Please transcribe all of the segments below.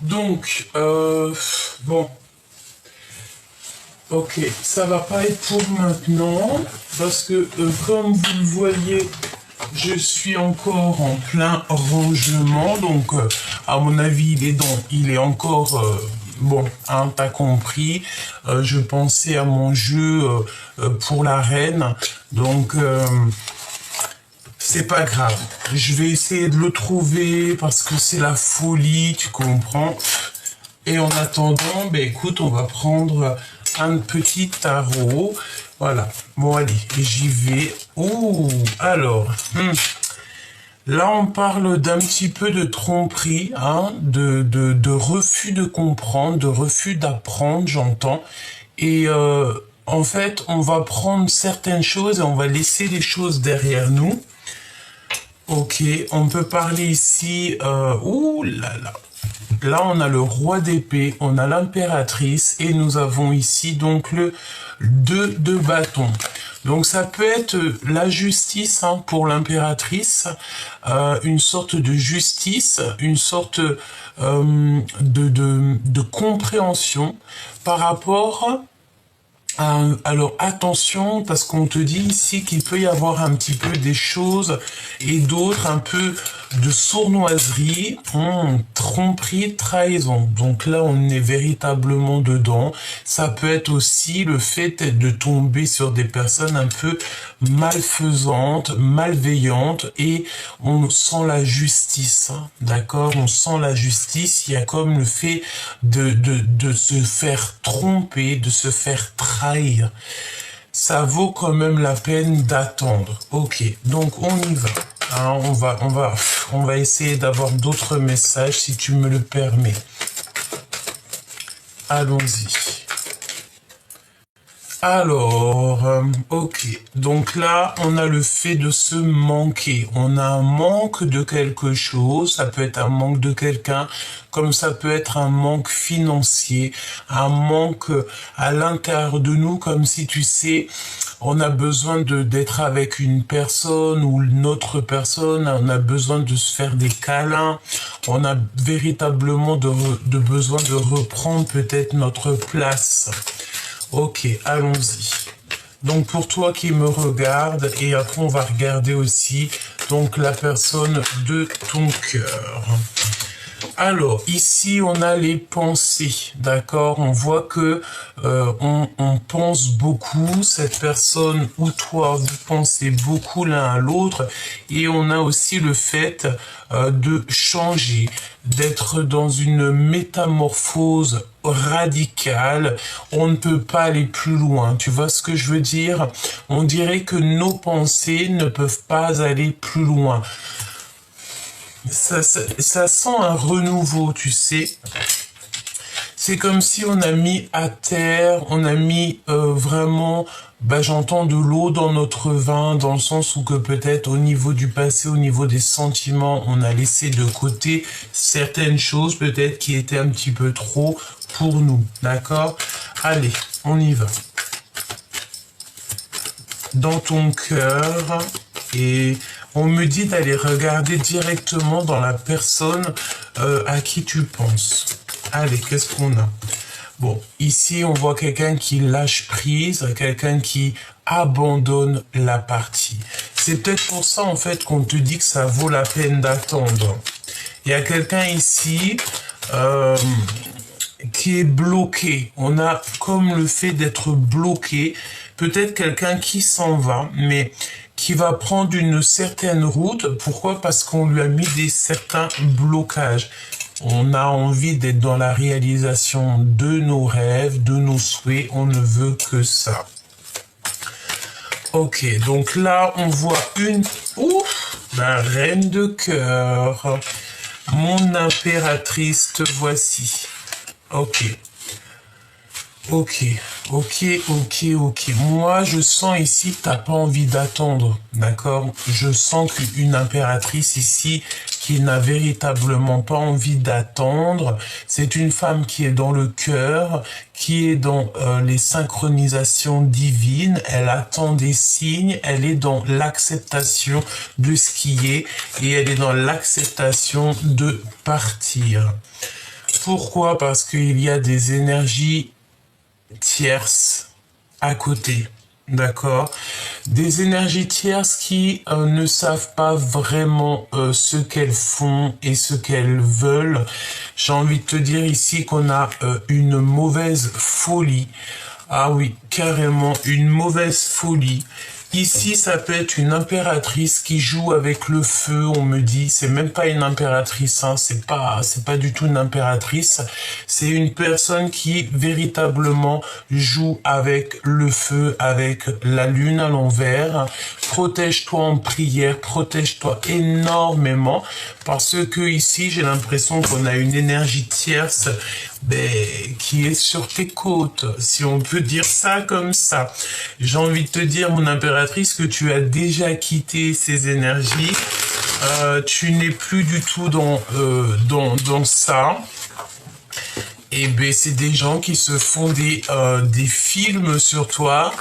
Donc, bon, ok, ça va pas être pour maintenant, parce que comme vous le voyez, je suis encore en plein rangement, donc à mon avis, il est encore, bon, hein, t'as compris, je pensais à mon jeu pour la reine, donc c'est pas grave. Je vais essayer de le trouver parce que c'est la folie, tu comprends. Et en attendant, ben écoute, on va prendre un petit tarot. Voilà. Bon, allez, j'y vais. Ouh, alors. Là, on parle d'un petit peu de tromperie, hein, de refus de comprendre, de refus d'apprendre, j'entends. Et en fait, on va prendre certaines choses et on va laisser les choses derrière nous. Ok, on peut parler ici, ouh là là. Là, on a le roi d'épée, on a l'impératrice et nous avons ici donc le 2 de bâton. Donc ça peut être la justice, hein, pour l'impératrice, une sorte de justice, une sorte de compréhension par rapport. Alors attention, parce qu'on te dit ici qu'il peut y avoir un petit peu des choses et d'autres un peu de sournoiserie, tromperie, trahison. Donc là, on est véritablement dedans. Ça peut être aussi le fait de tomber sur des personnes un peu malfaisantes, malveillantes, et on sent la justice, hein, d'accord? On sent la justice. Il y a comme le fait de se faire tromper, de se faire trahir. Ça vaut quand même la peine d'attendre. Ok, donc on y va. Hein, on va essayer d'avoir d'autres messages si tu me le permets. Allons-y. Alors, ok. Donc là, on a le fait de se manquer. On a un manque de quelque chose. Ça peut être un manque de quelqu'un, comme ça peut être un manque financier, un manque à l'intérieur de nous, comme si tu sais, on a besoin d'être avec une personne ou une autre personne. On a besoin de se faire des câlins. On a véritablement de besoin de reprendre peut-être notre place. Ok, allons-y. Donc pour toi qui me regarde, et après on va regarder aussi donc la personne de ton cœur. Alors, ici, on a les pensées, d'accord? On voit que on pense beaucoup, cette personne ou toi, vous pensez beaucoup l'un à l'autre, et on a aussi le fait de changer, d'être dans une métamorphose radicale. On ne peut pas aller plus loin, tu vois ce que je veux dire? On dirait que nos pensées ne peuvent pas aller plus loin. Ça sent un renouveau, tu sais. C'est comme si on a mis à terre, on a mis vraiment, j'entends de l'eau dans notre vin, dans le sens où que peut-être au niveau du passé, au niveau des sentiments, on a laissé de côté certaines choses peut-être qui étaient un petit peu trop pour nous, d'accord? Allez, on y va. Dans ton cœur, et on me dit d'aller regarder directement dans la personne à qui tu penses. Allez, qu'est-ce qu'on a? Bon, ici, on voit quelqu'un qui lâche prise, quelqu'un qui abandonne la partie. C'est peut-être pour ça, en fait, qu'on te dit que ça vaut la peine d'attendre. Il y a quelqu'un ici qui est bloqué. On a comme le fait d'être bloqué. Peut-être quelqu'un qui s'en va, mais qui va prendre une certaine route. Pourquoi? Parce qu'on lui a mis certains blocages. On a envie d'être dans la réalisation de nos rêves, de nos souhaits. On ne veut que ça. Ok, donc là, on voit la reine de cœur. Mon impératrice, te voici. Ok. Ok. Moi, je sens ici que t'as pas envie d'attendre, d'accord? Je sens qu'une impératrice ici qui n'a véritablement pas envie d'attendre, c'est une femme qui est dans le cœur, qui est dans les synchronisations divines, elle attend des signes, elle est dans l'acceptation de ce qui est, et elle est dans l'acceptation de partir. Pourquoi? Parce qu'il y a des énergies tierces à côté. D'accord? Des énergies tierces qui ne savent pas vraiment ce qu'elles font et ce qu'elles veulent. J'ai envie de te dire ici qu'on a une mauvaise folie. Ah oui, carrément, une mauvaise folie. Ici, ça peut être une impératrice qui joue avec le feu, on me dit. C'est même pas une impératrice, hein. C'est pas du tout une impératrice. C'est une personne qui véritablement joue avec le feu, avec la lune à l'envers. Protège-toi en prière, protège-toi énormément parce que ici, j'ai l'impression qu'on a une énergie tierce qui est sur tes côtes, si on peut dire ça comme ça. J'ai envie de te dire, mon impératrice, que tu as déjà quitté ces énergies. Tu n'es plus du tout dans ça. Et ben c'est des gens qui se font des films sur toi.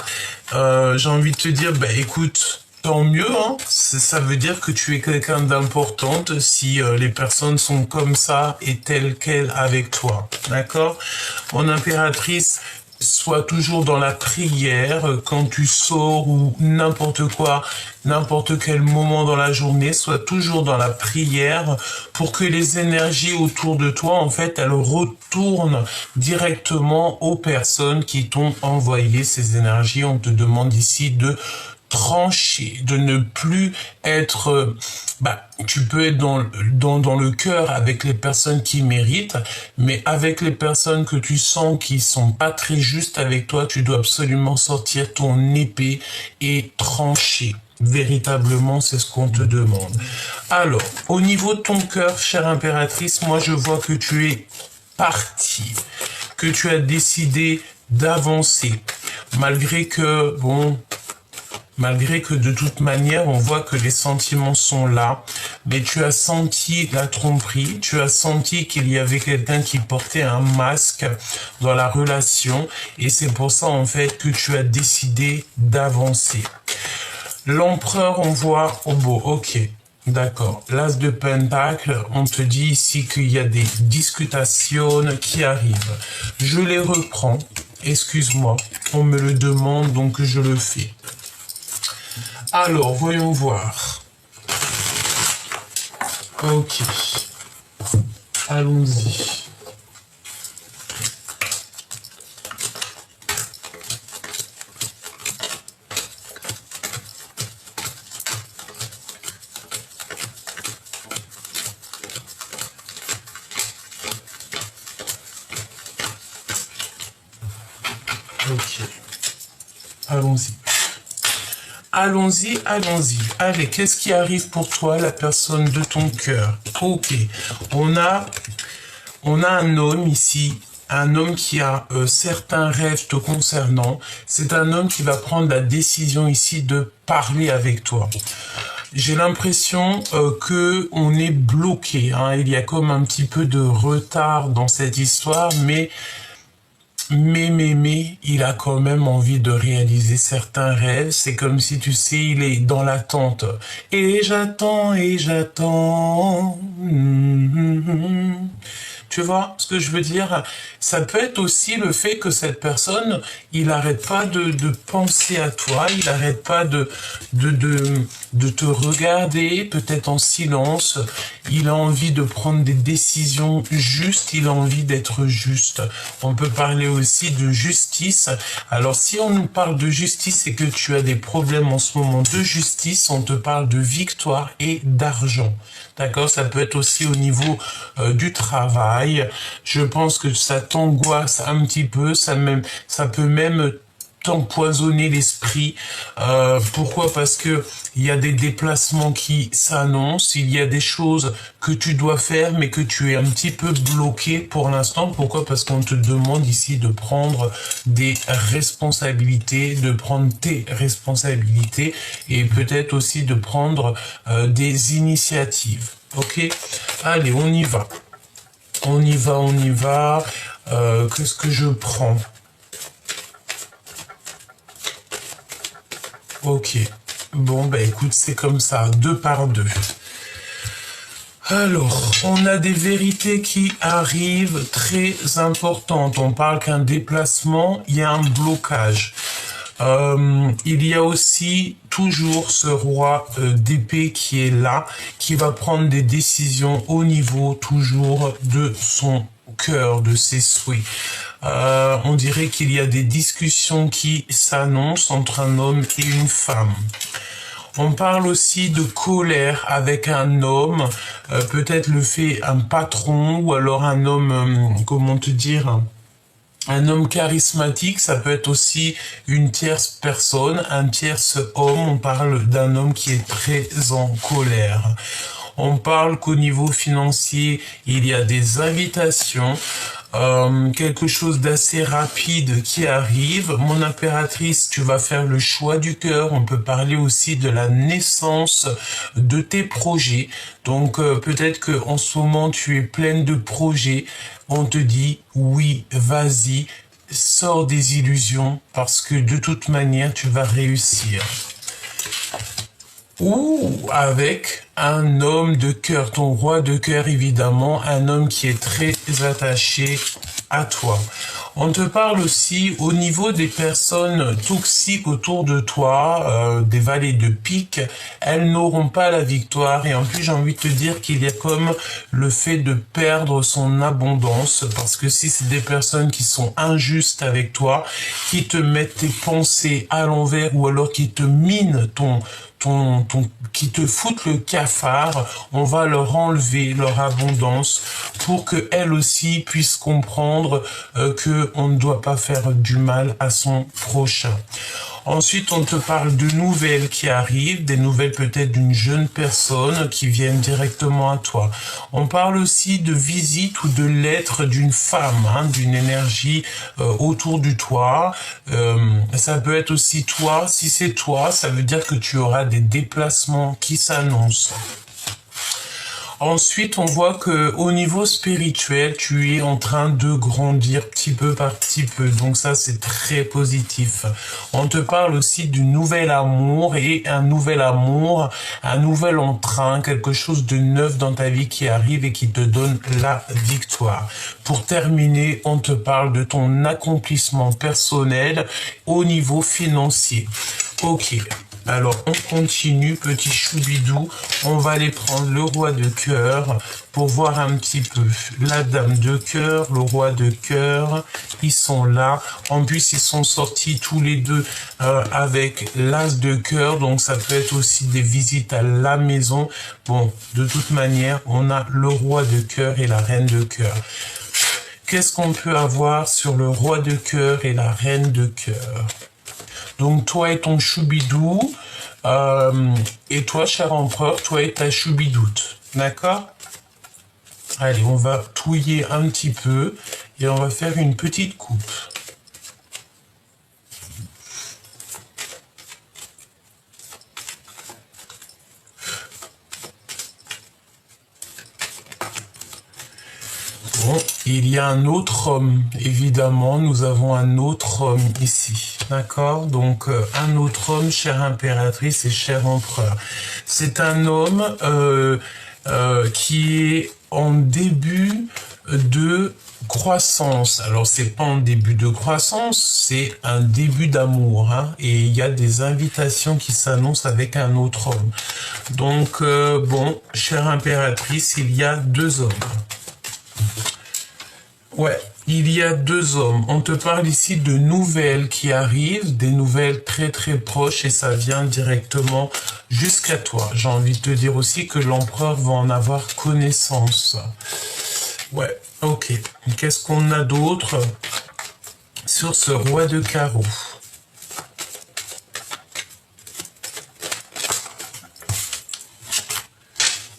J'ai envie de te dire, écoute, tant mieux, hein. Ça veut dire que tu es quelqu'un d'importante si les personnes sont comme ça et telles quelles avec toi. D'accord? Mon impératrice, sois toujours dans la prière quand tu sors ou n'importe quoi, n'importe quel moment dans la journée, sois toujours dans la prière pour que les énergies autour de toi, en fait, elles retournent directement aux personnes qui t'ont envoyé ces énergies. On te demande ici de trancher, de ne plus être... tu peux être dans le cœur avec les personnes qui méritent, mais avec les personnes que tu sens qui sont pas très justes avec toi, tu dois absolument sortir ton épée et trancher. Véritablement, c'est ce qu'on te demande. Alors, au niveau de ton cœur, chère impératrice, moi je vois que tu es partie, que tu as décidé d'avancer, malgré que de toute manière, on voit que les sentiments sont là, mais tu as senti la tromperie, tu as senti qu'il y avait quelqu'un qui portait un masque dans la relation, et c'est pour ça en fait que tu as décidé d'avancer. L'empereur, on voit, ok, d'accord. L'as de Pentacle, on te dit ici qu'il y a des discutations qui arrivent. Je les reprends, excuse-moi, on me le demande donc je le fais. Alors, voyons voir. Ok. Allons-y. Ok. Allons-y. Allons-y, allons-y. Allez, qu'est-ce qui arrive pour toi, la personne de ton cœur? Ok. On a un homme ici, un homme qui a certains rêves te concernant. C'est un homme qui va prendre la décision ici de parler avec toi. J'ai l'impression que on est bloqué, hein. Il y a comme un petit peu de retard dans cette histoire, mais il a quand même envie de réaliser certains rêves. C'est comme si, tu sais, il est dans l'attente. Et j'attends, et j'attends. Tu vois ce que je veux dire? Ça peut être aussi le fait que cette personne, il n'arrête pas de penser à toi, il n'arrête pas de te regarder, peut-être en silence. Il a envie de prendre des décisions justes, il a envie d'être juste. On peut parler aussi de justice. Alors, si on nous parle de justice et que tu as des problèmes en ce moment de justice, on te parle de victoire et d'argent. D'accord? Ça peut être aussi au niveau du travail. Je pense que ça t'angoisse un petit peu, ça peut même t'empoisonner l'esprit. Pourquoi? Parce que il y a des déplacements qui s'annoncent, il y a des choses que tu dois faire, mais que tu es un petit peu bloqué pour l'instant. Pourquoi? Parce qu'on te demande ici de prendre des responsabilités, de prendre tes responsabilités, et peut-être aussi de prendre des initiatives. Ok? Allez, on y va. On y va, on y va. Qu'est-ce que je prends? Ok. Bon, écoute, c'est comme ça, 2 par 2. Alors, on a des vérités qui arrivent très importantes. On parle qu'un déplacement, il y a un blocage. Il y a aussi toujours ce roi d'épée qui est là, qui va prendre des décisions au niveau toujours de son cœur, de ses souhaits. On dirait qu'il y a des discussions qui s'annoncent entre un homme et une femme. On parle aussi de colère avec un homme, peut-être le fait un patron ou alors un homme, comment te dire, un homme charismatique. Ça peut être aussi une tierce personne, un tierce homme. On parle d'un homme qui est très en colère. On parle qu'au niveau financier, il y a des invitations. Quelque chose d'assez rapide qui arrive. Mon impératrice, tu vas faire le choix du cœur. On peut parler aussi de la naissance de tes projets. Donc peut-être que en ce moment tu es pleine de projets. On te dit oui, vas-y, sors des illusions parce que de toute manière tu vas réussir. Ou avec un homme de cœur, ton roi de cœur évidemment, un homme qui est très attaché à toi. On te parle aussi au niveau des personnes toxiques autour de toi, des vallées de pique, elles n'auront pas la victoire. Et en plus, j'ai envie de te dire qu'il y a comme le fait de perdre son abondance, parce que si c'est des personnes qui sont injustes avec toi, qui te mettent tes pensées à l'envers ou alors qui te minent qui te foutent le cafard, on va leur enlever leur abondance pour que elles aussi puissent comprendre que on ne doit pas faire du mal à son prochain. Ensuite, on te parle de nouvelles qui arrivent, des nouvelles peut-être d'une jeune personne qui viennent directement à toi. On parle aussi de visite ou de lettres d'une femme, d'une énergie autour de toi. Ça peut être aussi toi. Si c'est toi, ça veut dire que tu auras des déplacements qui s'annoncent. Ensuite, on voit que au niveau spirituel, tu es en train de grandir petit peu par petit peu. Donc ça, c'est très positif. On te parle aussi du nouvel amour et un nouvel amour, un nouvel entrain, quelque chose de neuf dans ta vie qui arrive et qui te donne la victoire. Pour terminer, on te parle de ton accomplissement personnel au niveau financier. Ok. Alors, on continue, petit choubidou. On va aller prendre le roi de cœur pour voir un petit peu la dame de cœur, le roi de cœur. Ils sont là. En plus, ils sont sortis tous les deux avec l'as de cœur. Donc, ça peut être aussi des visites à la maison. Bon, de toute manière, on a le roi de cœur et la reine de cœur. Qu'est-ce qu'on peut avoir sur le roi de cœur et la reine de cœur? Donc, toi et ton choubidou, et toi, cher empereur, toi et ta choubidoute. D'accord? Allez, on va touiller un petit peu et on va faire une petite coupe. Bon, il y a un autre homme, évidemment, nous avons un autre homme ici, d'accord? Donc, un autre homme, chère impératrice et cher empereur. C'est un homme qui est en début de croissance. Alors, c'est pas un début de croissance, c'est un début d'amour, et il y a des invitations qui s'annoncent avec un autre homme. Donc, bon, chère impératrice, il y a deux hommes. Ouais, il y a deux hommes. On te parle ici de nouvelles qui arrivent, des nouvelles très très proches et ça vient directement jusqu'à toi. J'ai envie de te dire aussi que l'empereur va en avoir connaissance. Ouais, ok. Qu'est-ce qu'on a d'autre sur ce roi de carreau?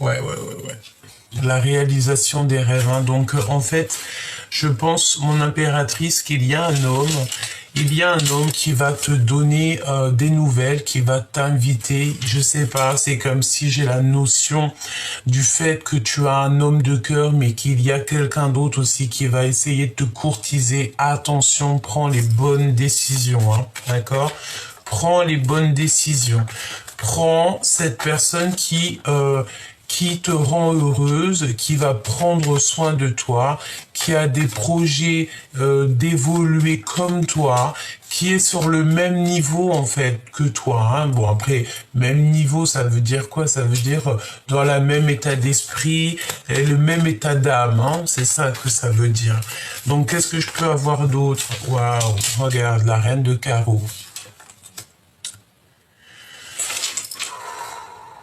Ouais. La réalisation des rêves. Donc, en fait, je pense, mon impératrice, qu'il y a un homme qui va te donner des nouvelles, qui va t'inviter. Je sais pas, c'est comme si j'ai la notion du fait que tu as un homme de cœur, mais qu'il y a quelqu'un d'autre aussi qui va essayer de te courtiser. Attention, prends les bonnes décisions, d'accord? Prends les bonnes décisions. Prends cette personne qui qui te rend heureuse, qui va prendre soin de toi, qui a des projets d'évoluer comme toi, qui est sur le même niveau en fait que toi. Hein. Bon après, même niveau, ça veut dire quoi? Ça veut dire dans le même état d'esprit et le même état d'âme. Hein. C'est ça que ça veut dire. Donc qu'est-ce que je peux avoir d'autre? Waouh, regarde, la reine de carreau.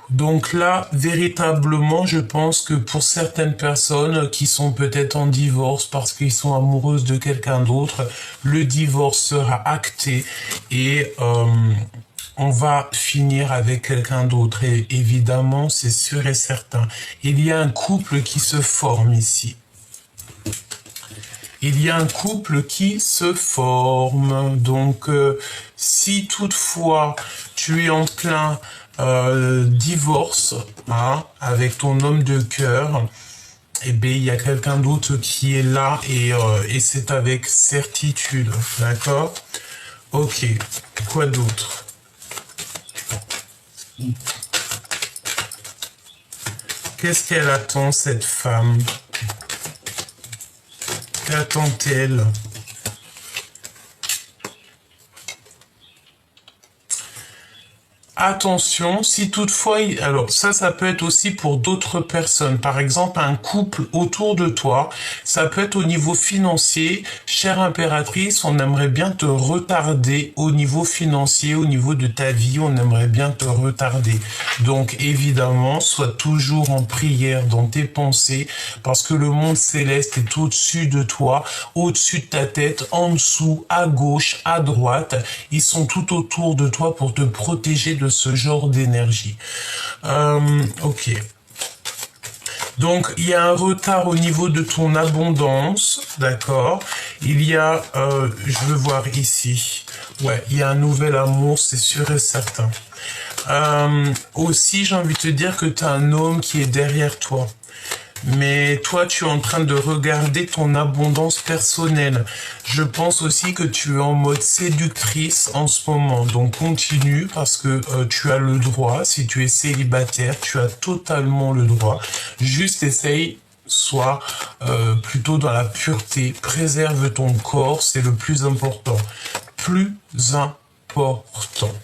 Donc là, véritablement, je pense que pour certaines personnes qui sont peut-être en divorce parce qu'ils sont amoureuses de quelqu'un d'autre, le divorce sera acté et on va finir avec quelqu'un d'autre. Et évidemment, c'est sûr et certain. Il y a un couple qui se forme ici. Il y a un couple qui se forme. Donc, si toutefois tu es en plein divorce hein, avec ton homme de cœur, eh bien, il y a quelqu'un d'autre qui est là et c'est avec certitude. D'accord? Ok. Quoi d'autre? Qu'est-ce qu'elle attend, cette femme? Qu'attend-elle? Attention, si toutefois, alors ça peut être aussi pour d'autres personnes. Par exemple, un couple autour de toi, ça peut être au niveau financier. Chère impératrice, on aimerait bien te retarder au niveau financier, au niveau de ta vie, on aimerait bien te retarder. Donc évidemment, sois toujours en prière dans tes pensées, parce que le monde céleste est au-dessus de toi, au-dessus de ta tête, en dessous, à gauche, à droite. Ils sont tout autour de toi pour te protéger de ce genre d'énergie. Ok. Donc, il y a un retard au niveau de ton abondance, d'accord? Il y a, je veux voir ici, ouais, il y a un nouvel amour, c'est sûr et certain. Aussi, j'ai envie de te dire que tu as un homme qui est derrière toi. Mais toi, tu es en train de regarder ton abondance personnelle. Je pense aussi que tu es en mode séductrice en ce moment. Donc, continue parce que tu as le droit. Si tu es célibataire, tu as totalement le droit. Juste essaye, sois plutôt dans la pureté. Préserve ton corps, c'est le plus important. Plus important.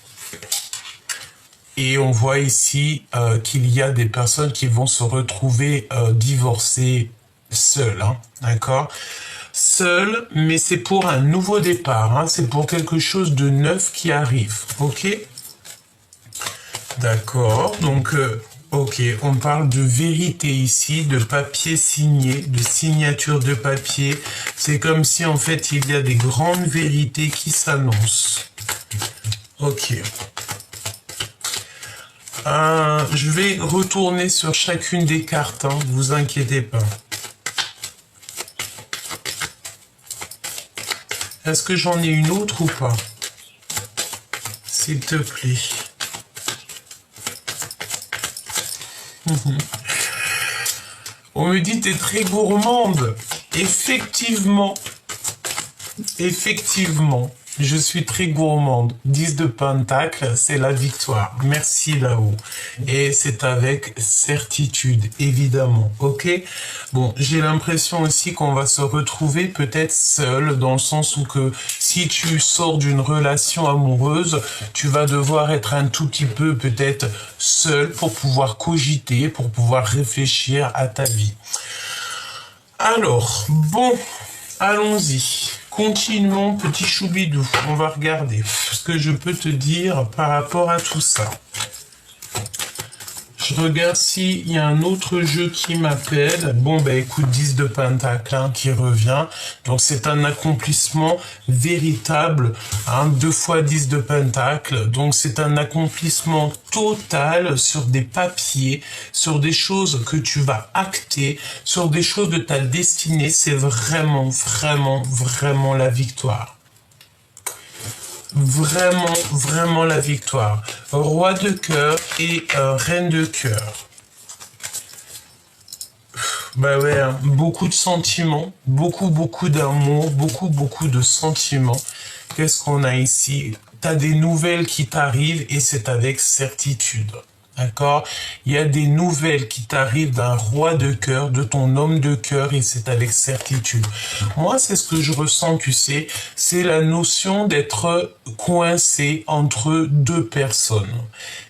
Et on voit ici qu'il y a des personnes qui vont se retrouver divorcées seules, hein, d'accord? Seules, mais c'est pour un nouveau départ, hein, c'est pour quelque chose de neuf qui arrive, ok? D'accord, donc, ok, on parle de vérité ici, de papier signé, de signature de papier. C'est comme si, en fait, il y a des grandes vérités qui s'annoncent. Ok. Je vais retourner sur chacune des cartes, hein, vous inquiétez pas. Est-ce que j'en ai une autre ou pas? S'il te plaît. On me dit t'es très gourmande. Effectivement. Effectivement. Je suis très gourmande. 10 de Pentacle, c'est la victoire. Merci là-haut. Et c'est avec certitude, évidemment. Ok? Bon, j'ai l'impression aussi qu'on va se retrouver peut-être seul, dans le sens où que si tu sors d'une relation amoureuse, tu vas devoir être un tout petit peu peut-être seul pour pouvoir cogiter, pour pouvoir réfléchir à ta vie. Alors, bon, allons-y. Continuons, petit choubidou. On va regarder ce que je peux te dire par rapport à tout ça. Je regarde s'il y a un autre jeu qui m'appelle. Bon, ben écoute, 10 de Pentacle hein, qui revient. Donc c'est un accomplissement véritable. Hein, 2 fois 10 de Pentacle. Donc c'est un accomplissement total sur des papiers, sur des choses que tu vas acter, sur des choses de ta destinée. C'est vraiment, vraiment, vraiment la victoire. Vraiment, vraiment la victoire. Roi de cœur et reine de cœur. Bah ouais, hein, beaucoup de sentiments, beaucoup d'amour, beaucoup de sentiments. Qu'est-ce qu'on a ici? T'as des nouvelles qui t'arrivent et c'est avec certitude. D'accord? Il y a des nouvelles qui t'arrivent d'un roi de cœur, de ton homme de cœur, et c'est avec certitude. Moi, c'est ce que je ressens, tu sais, c'est la notion d'être coincé entre deux personnes.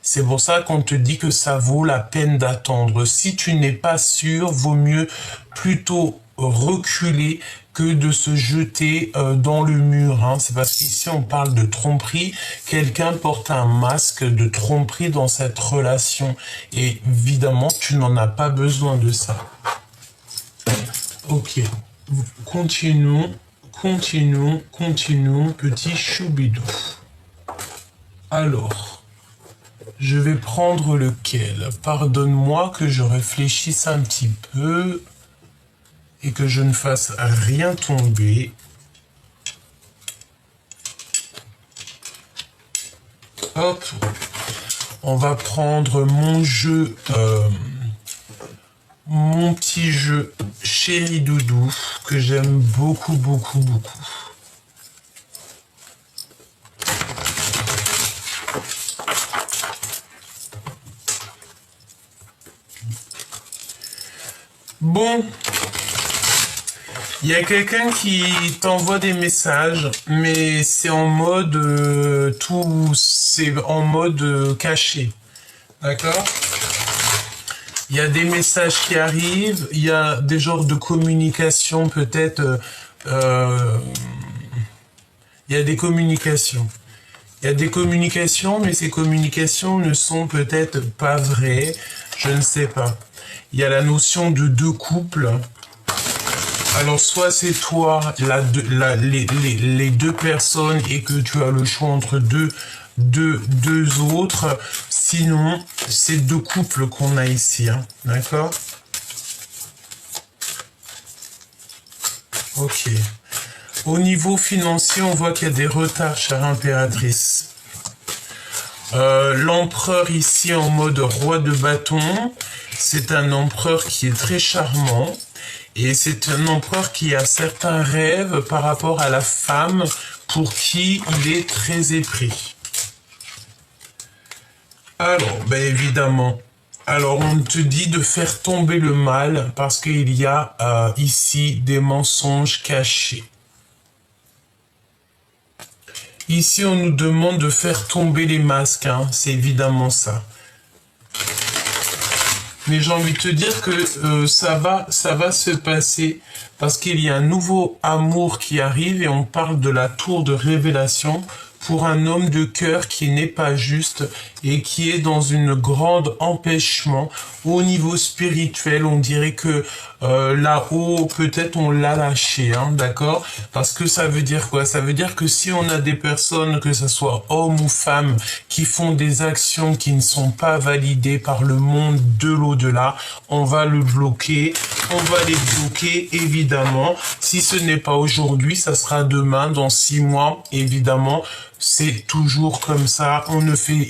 C'est pour ça qu'on te dit que ça vaut la peine d'attendre. Si tu n'es pas sûr, vaut mieux plutôt reculer que de se jeter dans le mur. Hein. C'est parce qu'ici on parle de tromperie. Quelqu'un porte un masque de tromperie dans cette relation. Et évidemment, tu n'en as pas besoin de ça. Ok. Continuons, petit choubidou. Alors, je vais prendre lequel? Pardonne-moi que je réfléchisse un petit peu et que je ne fasse rien tomber. Hop, on va prendre mon jeu, mon petit jeu Chéri Doudou, que j'aime beaucoup. Bon, il y a quelqu'un qui t'envoie des messages, mais c'est en mode c'est en mode caché, d'accord? Il y a des messages qui arrivent, il y a des genres de communication peut-être. Il y a des communications. Il y a des communications, mais ces communications ne sont peut-être pas vraies. Je ne sais pas. Il y a la notion de deux couples. Alors, soit c'est toi, les deux personnes, et que tu as le choix entre deux autres. Sinon, c'est deux couples qu'on a ici. Hein. D'accord? Ok. Au niveau financier, on voit qu'il y a des retards, chère impératrice. L'empereur ici en mode roi de bâton, c'est un empereur qui est très charmant. Et c'est un empereur qui a certains rêves par rapport à la femme pour qui il est très épris. Alors, ben évidemment, alors on te dit de faire tomber le mal parce qu'il y a ici des mensonges cachés. Ici, on nous demande de faire tomber les masques, hein, c'est évidemment ça. Mais j'ai envie de te dire que ça va se passer parce qu'il y a un nouveau amour qui arrive et on parle de la tour de révélation pour un homme de cœur qui n'est pas juste et qui est dans une grande empêchement au niveau spirituel. On dirait que là-haut, peut-être on l'a lâché, hein, d'accord? Parce que ça veut dire quoi? Ça veut dire que si on a des personnes, que ce soit hommes ou femmes, qui font des actions qui ne sont pas validées par le monde de l'au-delà, on va le bloquer, on va les bloquer, évidemment. Si ce n'est pas aujourd'hui, ça sera demain, dans 6 mois, évidemment. C'est toujours comme ça. On ne fait,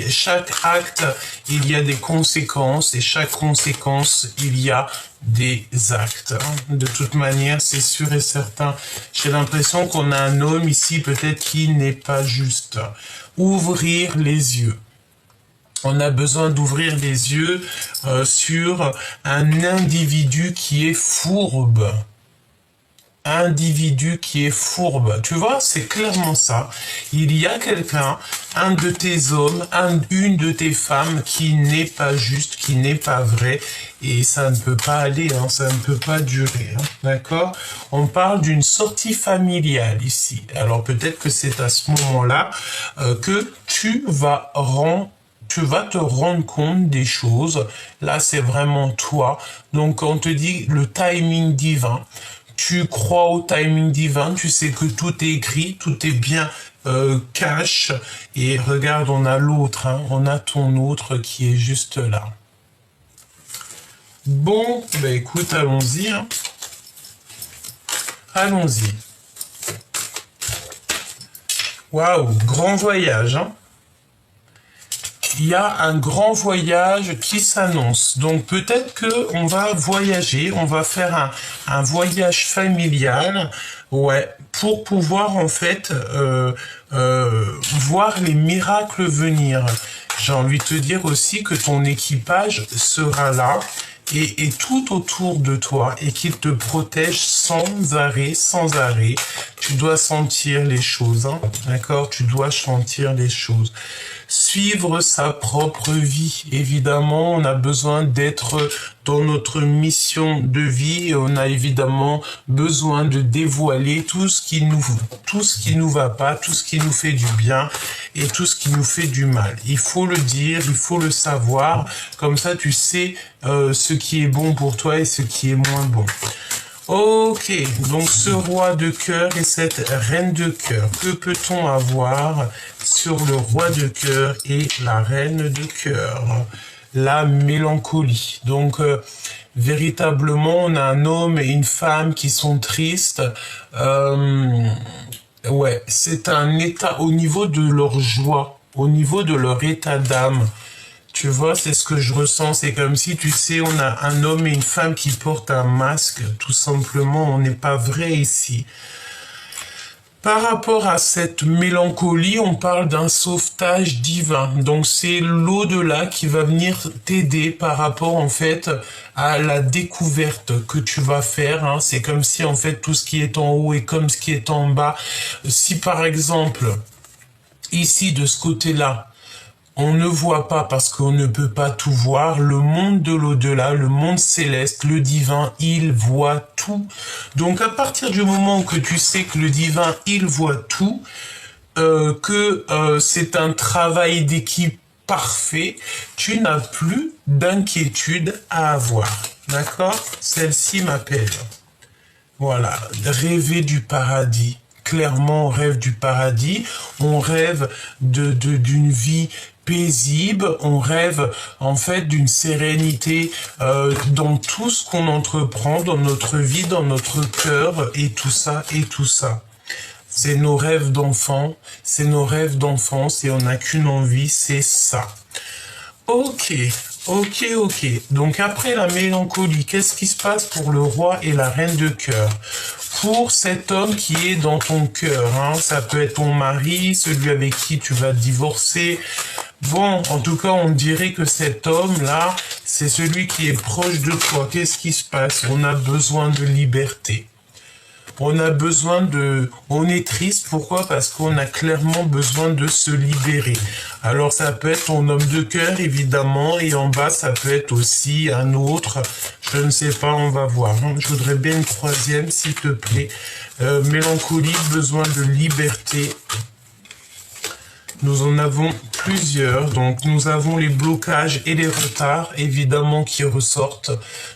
chaque acte, il y a des conséquences et chaque conséquence, il y a des actes. De toute manière, c'est sûr et certain. J'ai l'impression qu'on a un homme ici peut-être qui n'est pas juste. Ouvrir les yeux. On a besoin d'ouvrir les yeux sur un individu qui est fourbe. Individu qui est fourbe. Tu vois, c'est clairement ça. Il y a quelqu'un, un de tes hommes, une de tes femmes qui n'est pas juste, qui n'est pas vrai, et ça ne peut pas aller, hein, ça ne peut pas durer. Hein, d'accord? On parle d'une sortie familiale ici. Alors peut-être que c'est à ce moment-là que tu vas te rendre compte des choses. Là, c'est vraiment toi. Donc, on te dit le timing divin. Tu crois au timing divin, tu sais que tout est écrit, tout est bien cash. Et regarde, on a l'autre, hein, on a ton autre qui est juste là. Bon, ben écoute, allons-y. Hein. Allons-y. Waouh, grand voyage. Hein. il y a un grand voyage qui s'annonce. Donc peut-être que on va voyager, on va faire un voyage familial, ouais, pour pouvoir en fait voir les miracles venir. J'ai envie de te dire aussi que ton équipage sera là et tout autour de toi et qu'il te protège sans arrêt, sans arrêt. Tu dois sentir les choses, hein, d'accord? Tu dois sentir les choses. Suivre sa propre vie. Évidemment, on a besoin d'être dans notre mission de vie. On a évidemment besoin de dévoiler tout ce qui nous va pas, tout ce qui nous fait du bien et tout ce qui nous fait du mal. Il faut le dire, il faut le savoir. Comme ça, tu sais ce qui est bon pour toi et ce qui est moins bon. Ok, donc ce roi de cœur et cette reine de cœur, que peut-on avoir sur le roi de cœur et la reine de cœur? La mélancolie. Donc, véritablement, on a un homme et une femme qui sont tristes. Ouais, c'est un état au niveau de leur joie, au niveau de leur état d'âme. Tu vois, c'est ce que je ressens. C'est comme si, tu sais, on a un homme et une femme qui portent un masque. Tout simplement, on n'est pas vrai ici. Par rapport à cette mélancolie, on parle d'un sauvetage divin. Donc, c'est l'au-delà qui va venir t'aider par rapport, en fait, à la découverte que tu vas faire. Hein. C'est comme si, en fait, tout ce qui est en haut est comme ce qui est en bas. Si, par exemple, ici, de ce côté-là, on ne voit pas parce qu'on ne peut pas tout voir. Le monde de l'au-delà, le monde céleste, le divin, il voit tout. Donc à partir du moment que tu sais que le divin, il voit tout, c'est un travail d'équipe parfait, tu n'as plus d'inquiétude à avoir. D'accord? Celle-ci m'appelle. Voilà, rêver du paradis. Clairement, on rêve du paradis, on rêve d'une vie paisible, on rêve en fait d'une sérénité dans tout ce qu'on entreprend, dans notre vie, dans notre cœur, et tout ça, et tout ça. C'est nos rêves d'enfants, c'est nos rêves d'enfance, et on n'a qu'une envie, c'est ça. Ok. Donc après la mélancolie, qu'est-ce qui se passe pour le roi et la reine de cœur? Pour cet homme qui est dans ton cœur, hein, ça peut être ton mari, celui avec qui tu vas divorcer. Bon, en tout cas, on dirait que cet homme-là, c'est celui qui est proche de toi. Qu'est-ce qui se passe? On a besoin de liberté. On a besoin de... On est triste, pourquoi? Parce qu'on a clairement besoin de se libérer. Alors ça peut être ton homme de cœur, évidemment, et en bas, ça peut être aussi un autre. Je ne sais pas, on va voir. Je voudrais bien une troisième, s'il te plaît. Mélancolie, besoin de liberté. Nous en avons plusieurs, donc nous avons les blocages et les retards, évidemment, qui ressortent.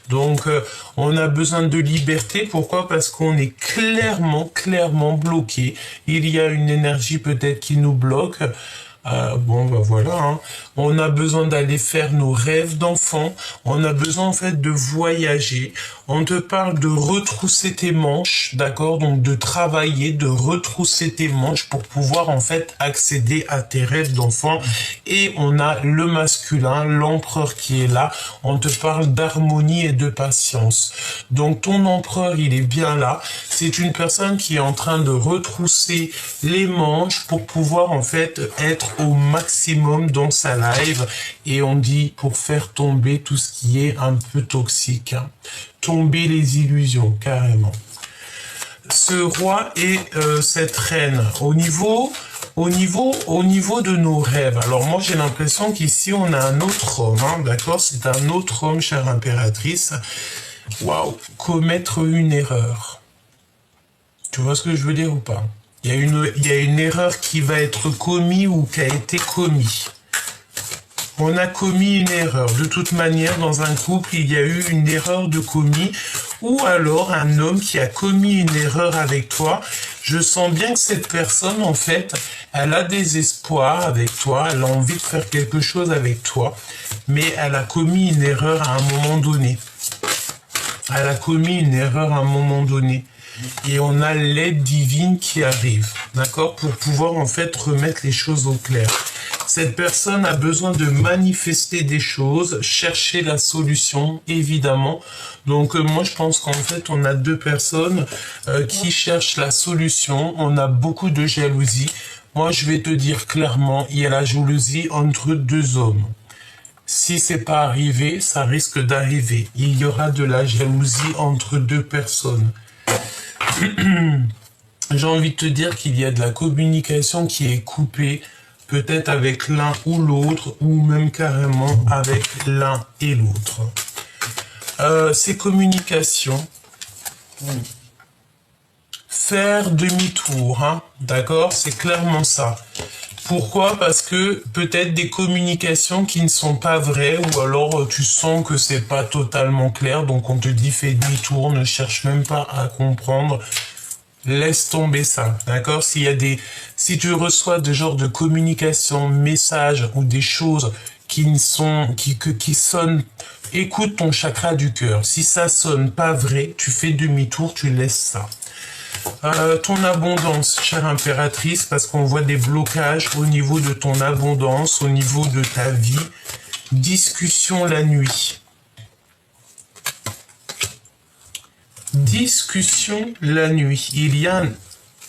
Donc, on a besoin de liberté. Pourquoi? Parce qu'on est clairement bloqué. Il y a une énergie peut-être qui nous bloque. Bon, bah voilà, hein. On a besoin d'aller faire nos rêves d'enfant. On a besoin, en fait, de voyager. On te parle de retrousser tes manches, d'accord? Donc, de travailler, de retrousser tes manches pour pouvoir, en fait, accéder à tes rêves d'enfant. Et on a le masculin, l'empereur qui est là. On te parle d'harmonie et de patience. Donc, ton empereur, il est bien là. C'est une personne qui est en train de retrousser les manches pour pouvoir, en fait, être au maximum dans sa live, et on dit pour faire tomber tout ce qui est un peu toxique, hein. Tomber les illusions, carrément. Ce roi et cette reine, au niveau de nos rêves. Alors moi j'ai l'impression qu'ici on a un autre homme, hein, d'accord? C'est un autre homme, chère impératrice. Waouh, commettre une erreur. Tu vois ce que je veux dire ou pas? Il y a une erreur qui va être commise ou qui a été commise. On a commis une erreur. De toute manière, dans un couple, il y a eu une erreur de commis. Ou alors un homme qui a commis une erreur avec toi. Je sens bien que cette personne, en fait, elle a des espoirs avec toi. Elle a envie de faire quelque chose avec toi. Mais elle a commis une erreur à un moment donné. Elle a commis une erreur à un moment donné. Et on a l'aide divine qui arrive, d'accord, pour pouvoir en fait remettre les choses au clair. Cette personne a besoin de manifester des choses, chercher la solution, évidemment. Donc moi je pense qu'en fait on a deux personnes qui cherchent la solution. On a beaucoup de jalousie. Moi je vais te dire clairement, il y a la jalousie entre deux hommes. Si c'est pas arrivé, ça risque d'arriver. Il y aura de la jalousie entre deux personnes. J'ai envie de te dire qu'il y a de la communication qui est coupée, peut-être avec l'un ou l'autre, ou même carrément avec l'un et l'autre. Ces communications, faire demi-tour, hein, d'accord, c'est clairement ça. Pourquoi? Parce que peut-être des communications qui ne sont pas vraies, ou alors tu sens que c'est pas totalement clair, donc on te dit fais demi-tour, ne cherche même pas à comprendre. Laisse tomber ça, d'accord? Si tu reçois des genres de communication, messages ou des choses qui sonnent, écoute ton chakra du cœur. Si ça sonne pas vrai, tu fais demi-tour, tu laisses ça. Ton abondance, chère impératrice, parce qu'on voit des blocages au niveau de ton abondance, au niveau de ta vie. Discussion la nuit. Discussion la nuit. Il y a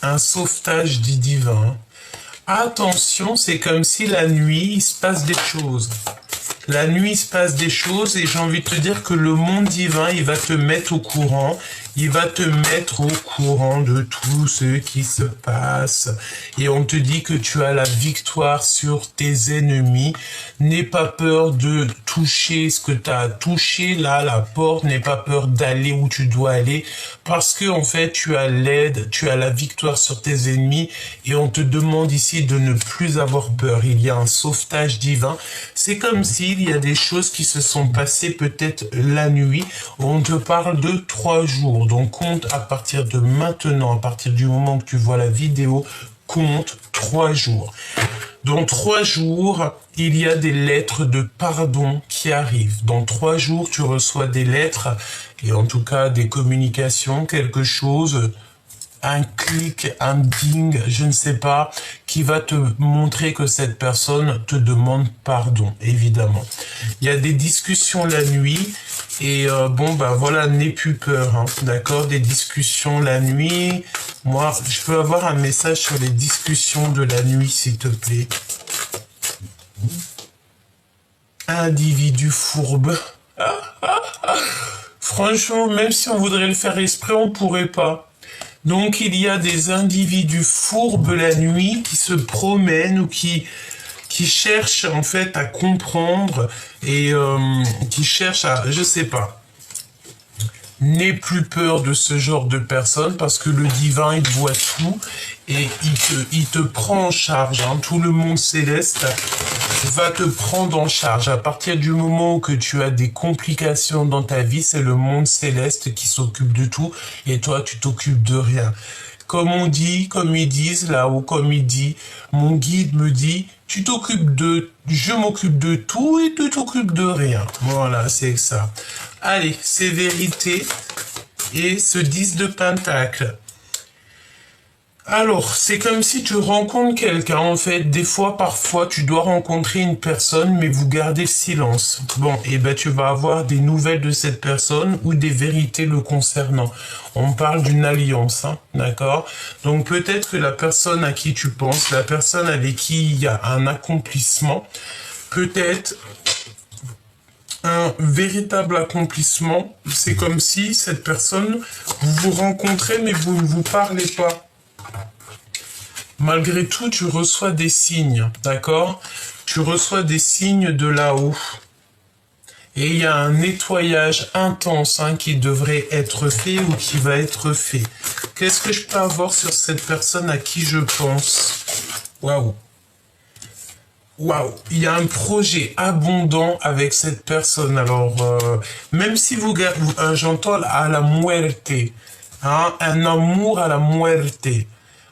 un sauvetage du divin. Attention, c'est comme si la nuit, il se passe des choses. La nuit, il se passe des choses et j'ai envie de te dire que le monde divin, il va te mettre au courant. Il va te mettre au courant de tout ce qui se passe. Et on te dit que tu as la victoire sur tes ennemis. N'aie pas peur de toucher ce que tu as touché là, la porte. N'aie pas peur d'aller où tu dois aller. Parce que en fait, tu as l'aide, tu as la victoire sur tes ennemis. Et on te demande ici de ne plus avoir peur. Il y a un sauvetage divin. C'est comme s'il y a des choses qui se sont passées peut-être la nuit. On te parle de 3 jours. Donc compte à partir de maintenant, à partir du moment que tu vois la vidéo, compte 3 jours. Dans 3 jours, il y a des lettres de pardon qui arrivent. Dans 3 jours, tu reçois des lettres, et en tout cas des communications, quelque chose, un clic, un ding, je ne sais pas, qui va te montrer que cette personne te demande pardon, évidemment. Il y a des discussions la nuit, et bon, bah voilà, n'aie plus peur, hein, d'accord, des discussions la nuit. Moi, je peux avoir un message sur les discussions de la nuit, s'il te plaît. Individu fourbe. Franchement, même si on voudrait le faire exprès, on pourrait pas. Donc il y a des individus fourbes la nuit qui se promènent ou qui cherchent en fait à comprendre et qui cherchent à, je sais pas. N'aie plus peur de ce genre de personnes parce que le divin il voit tout et il te prend en charge. Hein. Tout le monde céleste va te prendre en charge. À partir du moment où que tu as des complications dans ta vie, c'est le monde céleste qui s'occupe de tout et toi tu t'occupes de rien. Comme on dit, comme ils disent là-haut, comme il dit, mon guide me dit, tu t'occupes de, je m'occupe de tout et tu t'occupes de rien. Voilà, c'est ça. Allez, c'est vérité et ce 10 de pentacle. Alors, c'est comme si tu rencontres quelqu'un, en fait. Des fois, parfois, tu dois rencontrer une personne, mais vous gardez le silence. Bon, et ben, tu vas avoir des nouvelles de cette personne ou des vérités le concernant. On parle d'une alliance, hein, d'accord? Donc, peut-être que la personne à qui tu penses, la personne avec qui il y a un accomplissement, peut-être un véritable accomplissement, c'est comme si cette personne, vous vous rencontrez, mais vous ne vous parlez pas. Malgré tout, tu reçois des signes, d'accord? Tu reçois des signes de là-haut. Et il y a un nettoyage intense hein, qui devrait être fait ou qui va être fait. Qu'est-ce que je peux avoir sur cette personne à qui je pense? Waouh! Waouh! Il y a un projet abondant avec cette personne. Alors, même si vous gardez, j'entends à la muerte, hein, un amour à la muerte.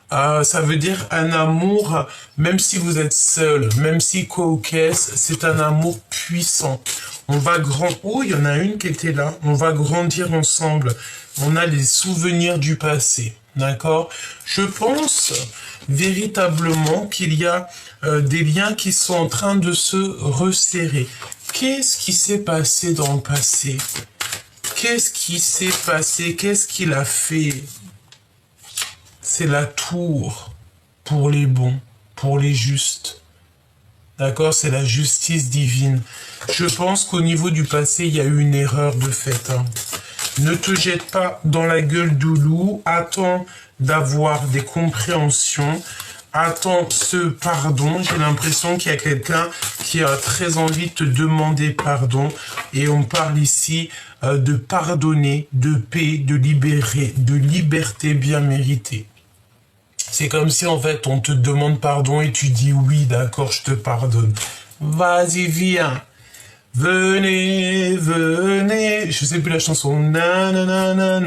Ça veut dire un amour, même si vous êtes seul, même si co-caisse, c'est un amour puissant. On va grandir. Oh, il y en a une qui était là. On va grandir ensemble. On a les souvenirs du passé. d'accord? Je pense véritablement qu'il y a des liens qui sont en train de se resserrer. Qu'est-ce qui s'est passé dans le passé? Qu'est-ce qui s'est passé? Qu'est-ce qu'il a fait? C'est la tour pour les bons, pour les justes. D'accord? C'est la justice divine. Je pense qu'au niveau du passé, il y a eu une erreur de fait. Hein. Ne te jette pas dans la gueule du loup. Attends d'avoir des compréhensions. Attends ce pardon. J'ai l'impression qu'il y a quelqu'un qui a très envie de te demander pardon. Et on parle ici de pardonner, de paix, de libérer, de liberté bien méritée. C'est comme si, en fait, on te demande pardon et tu dis oui, d'accord, je te pardonne. Vas-y, viens. Venez, venez. Je sais plus la chanson. Nananana.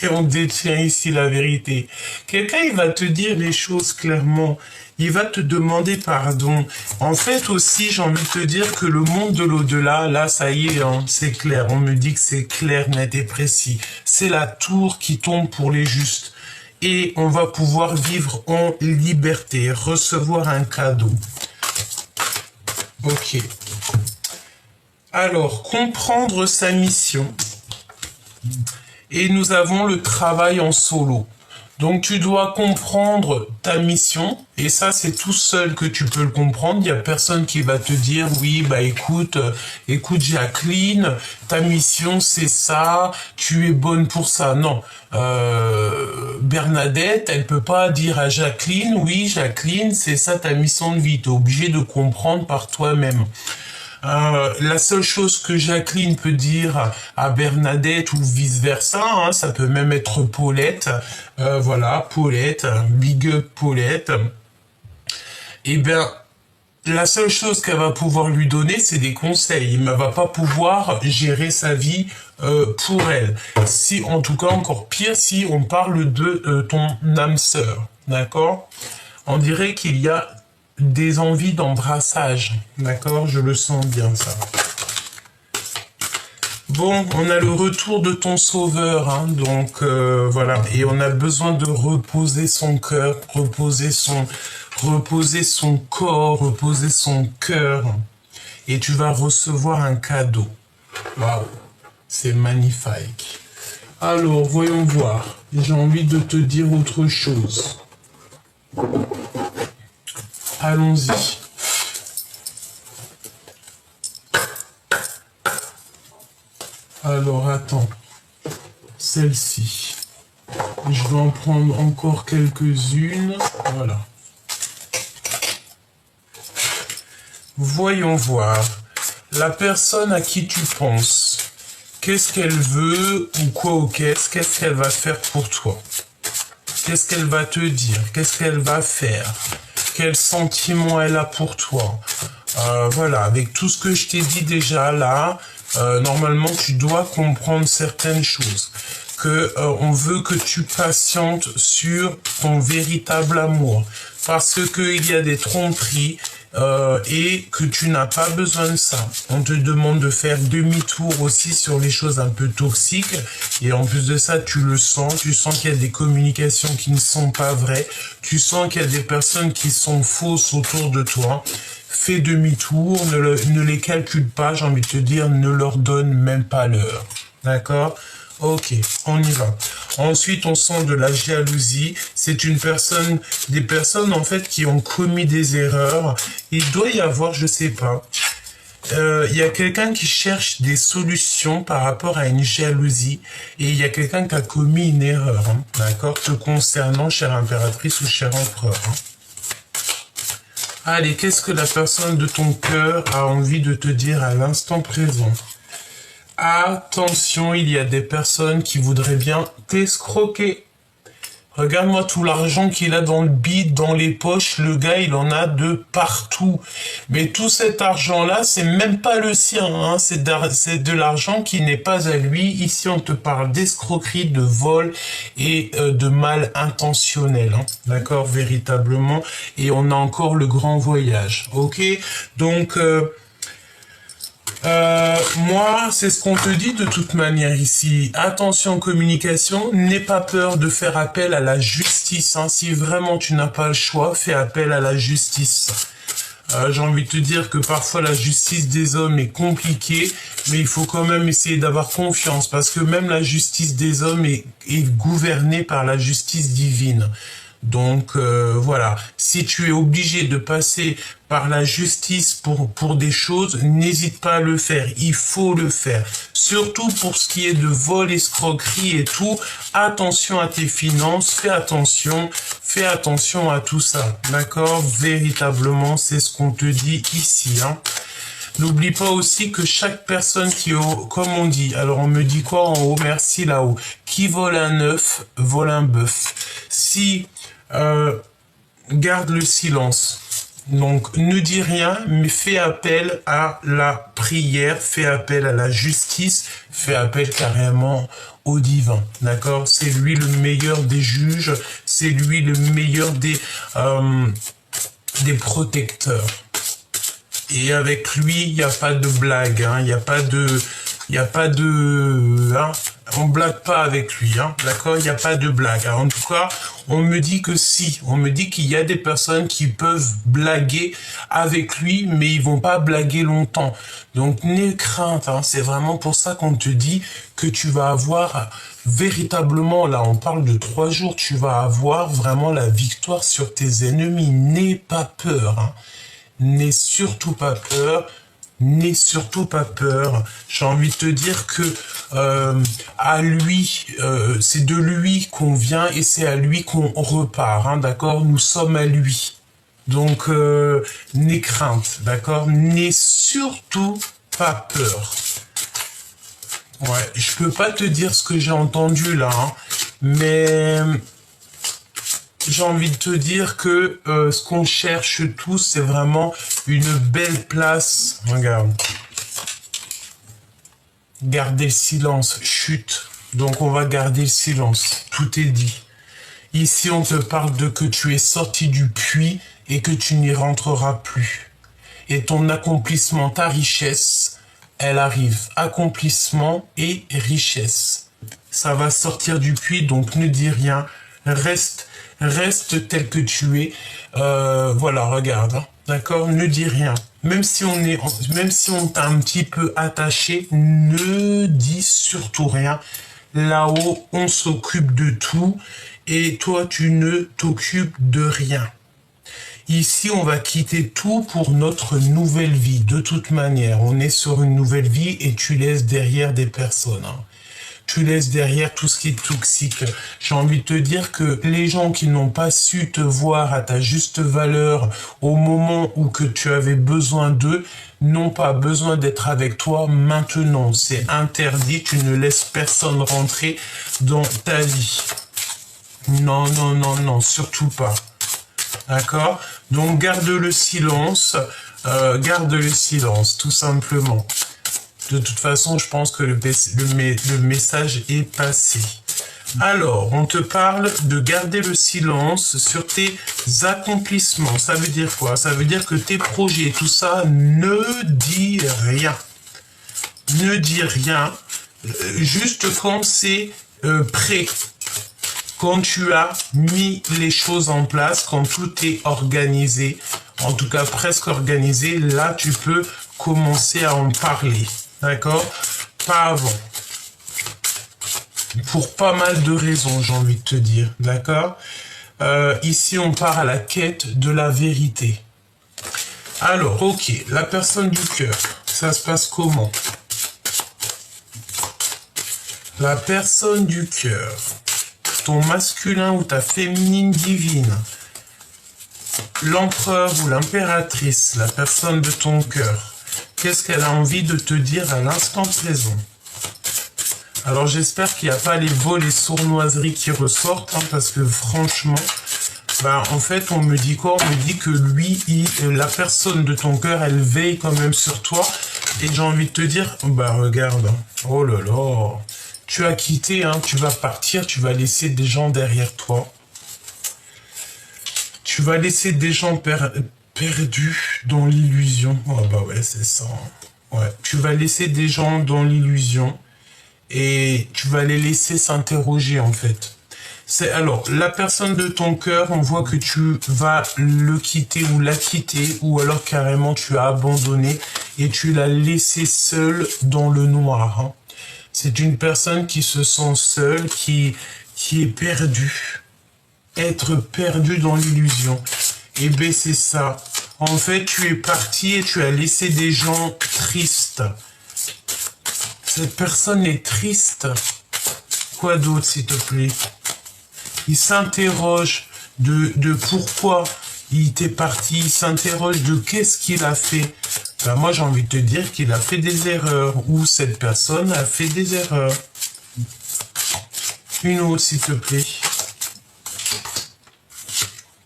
Et on détient ici la vérité. Quelqu'un, il va te dire les choses clairement. Il va te demander pardon. En fait aussi, j'ai envie de te dire que le monde de l'au-delà, là, ça y est, hein, c'est clair. On me dit que c'est clair, net et précis. C'est la tour qui tombe pour les justes. Et on va pouvoir vivre en liberté, recevoir un cadeau. Ok. Alors, comprendre sa mission. Et nous avons le travail en solo. Donc, tu dois comprendre ta mission. Et ça, c'est tout seul que tu peux le comprendre. Il n'y a personne qui va te dire, oui, bah écoute Jacqueline, ta mission, c'est ça. Tu es bonne pour ça. Non. Bernadette, elle peut pas dire à Jacqueline, oui, Jacqueline, c'est ça ta mission de vie. Tu es obligé de comprendre par toi-même. La seule chose que Jacqueline peut dire à Bernadette ou vice-versa, hein, ça peut même être Paulette, voilà, Paulette, big up Paulette, eh bien, la seule chose qu'elle va pouvoir lui donner, c'est des conseils, mais elle va pas pouvoir gérer sa vie pour elle. Si, en tout cas, encore pire, si on parle de ton âme sœur, d'accord? On dirait qu'il y a des envies d'embrassage, d'accord? Je le sens bien, ça. Bon, on a le retour de ton sauveur, hein, donc voilà. Et on a besoin de reposer son cœur, reposer son corps, reposer son cœur. Et tu vas recevoir un cadeau. Waouh, c'est magnifique. Alors, voyons voir. J'ai envie de te dire autre chose. Allons-y. Alors, attends. Celle-ci. Je vais en prendre encore quelques-unes. Voilà. Voyons voir. La personne à qui tu penses, qu'est-ce qu'elle veut ou quoi ou qu'est-ce qu'elle va faire pour toi? Qu'est-ce qu'elle va te dire? Qu'est-ce qu'elle va faire? Quel sentiment elle a pour toi? Voilà, avec tout ce que je t'ai dit déjà là, normalement tu dois comprendre certaines choses. On veut que tu patientes sur ton véritable amour. Parce qu'il y a des tromperies et que tu n'as pas besoin de ça. On te demande de faire demi-tour aussi sur les choses un peu toxiques. Et en plus de ça, tu le sens. Tu sens qu'il y a des communications qui ne sont pas vraies. Tu sens qu'il y a des personnes qui sont fausses autour de toi. Fais demi-tour, ne les calcule pas, j'ai envie de te dire, ne leur donne même pas l'heure. D'accord ? Ok, on y va. Ensuite, on sent de la jalousie. C'est des personnes en fait qui ont commis des erreurs. Il doit y avoir, je sais pas, il y a quelqu'un qui cherche des solutions par rapport à une jalousie. Et il y a quelqu'un qui a commis une erreur, hein, d'accord, te concernant, chère impératrice ou cher empereur. Hein. Allez, qu'est-ce que la personne de ton cœur a envie de te dire à l'instant présent? Attention, il y a des personnes qui voudraient bien t'escroquer. Regarde-moi tout l'argent qu'il a dans le bide, dans les poches. Le gars, il en a de partout. Mais tout cet argent-là, c'est même pas le sien. Hein. C'est de l'argent qui n'est pas à lui. Ici, on te parle d'escroquerie, de vol et de mal intentionnel. Hein. D'accord, véritablement. Et on a encore le grand voyage. Ok, donc... Moi, c'est ce qu'on te dit de toute manière ici. Attention communication, n'aie pas peur de faire appel à la justice. Hein. Si vraiment tu n'as pas le choix, fais appel à la justice. J'ai envie de te dire que parfois la justice des hommes est compliquée, mais il faut quand même essayer d'avoir confiance, parce que même la justice des hommes est gouvernée par la justice divine. Donc voilà, si tu es obligé de passer par la justice pour des choses, n'hésite pas à le faire, il faut le faire. Surtout pour ce qui est de vol, escroquerie et tout, attention à tes finances, fais attention à tout ça, d'accord? Véritablement, c'est ce qu'on te dit ici, hein. N'oublie pas aussi que chaque personne qui, comme on dit, alors on me dit quoi en haut, merci là-haut, qui vole un œuf, vole un bœuf. Si, garde le silence. Donc, ne dis rien, mais fais appel à la prière, fais appel à la justice, fais appel carrément au divin, d'accord? C'est lui le meilleur des juges, c'est lui le meilleur des protecteurs. Et avec lui, il n'y a pas de blague, hein, il n'y a pas de, hein, on blague pas avec lui, hein, d'accord, il n'y a pas de blague. Alors, en tout cas, on me dit que si, on me dit qu'il y a des personnes qui peuvent blaguer avec lui, mais ils vont pas blaguer longtemps. Donc, n'aie crainte, hein, c'est vraiment pour ça qu'on te dit que tu vas avoir véritablement, là, on parle de 3 jours, tu vas avoir vraiment la victoire sur tes ennemis. N'aie pas peur, hein. N'aie surtout pas peur, n'aie surtout pas peur. J'ai envie de te dire que à lui, c'est de lui qu'on vient et c'est à lui qu'on repart, hein, d'accord? Nous sommes à lui. Donc, n'aie crainte, d'accord? N'aie surtout pas peur. Ouais, je peux pas te dire ce que j'ai entendu là, hein, mais j'ai envie de te dire que ce qu'on cherche tous, c'est vraiment une belle place. Regarde. Garder le silence. Chut. Donc on va garder le silence. Tout est dit. Ici, on te parle de que tu es sorti du puits et que tu n'y rentreras plus. Et ton accomplissement, ta richesse, elle arrive. Accomplissement et richesse. Ça va sortir du puits, donc ne dis rien. Reste tel que tu es. Voilà, regarde, hein, d'accord, ne dis rien. Même si on t'a un petit peu attaché, ne dis surtout rien. Là-haut, on s'occupe de tout et toi, tu ne t'occupes de rien. Ici, on va quitter tout pour notre nouvelle vie. De toute manière, on est sur une nouvelle vie et tu laisses derrière des personnes, hein. Tu laisses derrière tout ce qui est toxique. J'ai envie de te dire que les gens qui n'ont pas su te voir à ta juste valeur au moment où que tu avais besoin d'eux, n'ont pas besoin d'être avec toi maintenant. C'est interdit, tu ne laisses personne rentrer dans ta vie. Non, non, non, non, surtout pas. D'accord? Donc garde le silence, tout simplement. De toute façon, je pense que le message est passé. Alors, on te parle de garder le silence sur tes accomplissements. Ça veut dire quoi? Ça veut dire que tes projets, tout ça, ne dis rien. Ne dis rien. Juste quand c'est prêt. Quand tu as mis les choses en place, quand tout est organisé, en tout cas presque organisé, là, tu peux commencer à en parler. D'accord? Pas avant. Pour pas mal de raisons, j'ai envie de te dire. D'accord? Ici, on part à la quête de la vérité. Alors, ok, la personne du cœur, ça se passe comment? La personne du cœur, ton masculin ou ta féminine divine, l'empereur ou l'impératrice, la personne de ton cœur, qu'est-ce qu'elle a envie de te dire à l'instant présent? Alors j'espère qu'il n'y a pas les vols et sournoiseries qui ressortent, hein, parce que franchement, en fait on me dit quoi? On me dit que lui, la personne de ton cœur, elle veille quand même sur toi. Et j'ai envie de te dire, regarde, hein, oh là là, tu as quitté, hein, tu vas partir, tu vas laisser des gens derrière toi. Tu vas laisser des gens perdus dans l'illusion. Oh ouais, c'est ça. Ouais, tu vas laisser des gens dans l'illusion et tu vas les laisser s'interroger en fait. C'est alors la personne de ton cœur, on voit que tu vas le quitter ou la quitter ou alors carrément tu as abandonné et tu l'as laissé seul dans le noir. Hein. C'est une personne qui se sent seule, qui est perdue. Être perdu dans l'illusion. Et ben c'est ça. En fait, tu es parti et tu as laissé des gens tristes. Cette personne est triste. Quoi d'autre, s'il te plaît? Il s'interroge de pourquoi il était parti. Il s'interroge de qu'est-ce qu'il a fait. Ben, moi, j'ai envie de te dire qu'il a fait des erreurs. Ou cette personne a fait des erreurs. Une autre, s'il te plaît.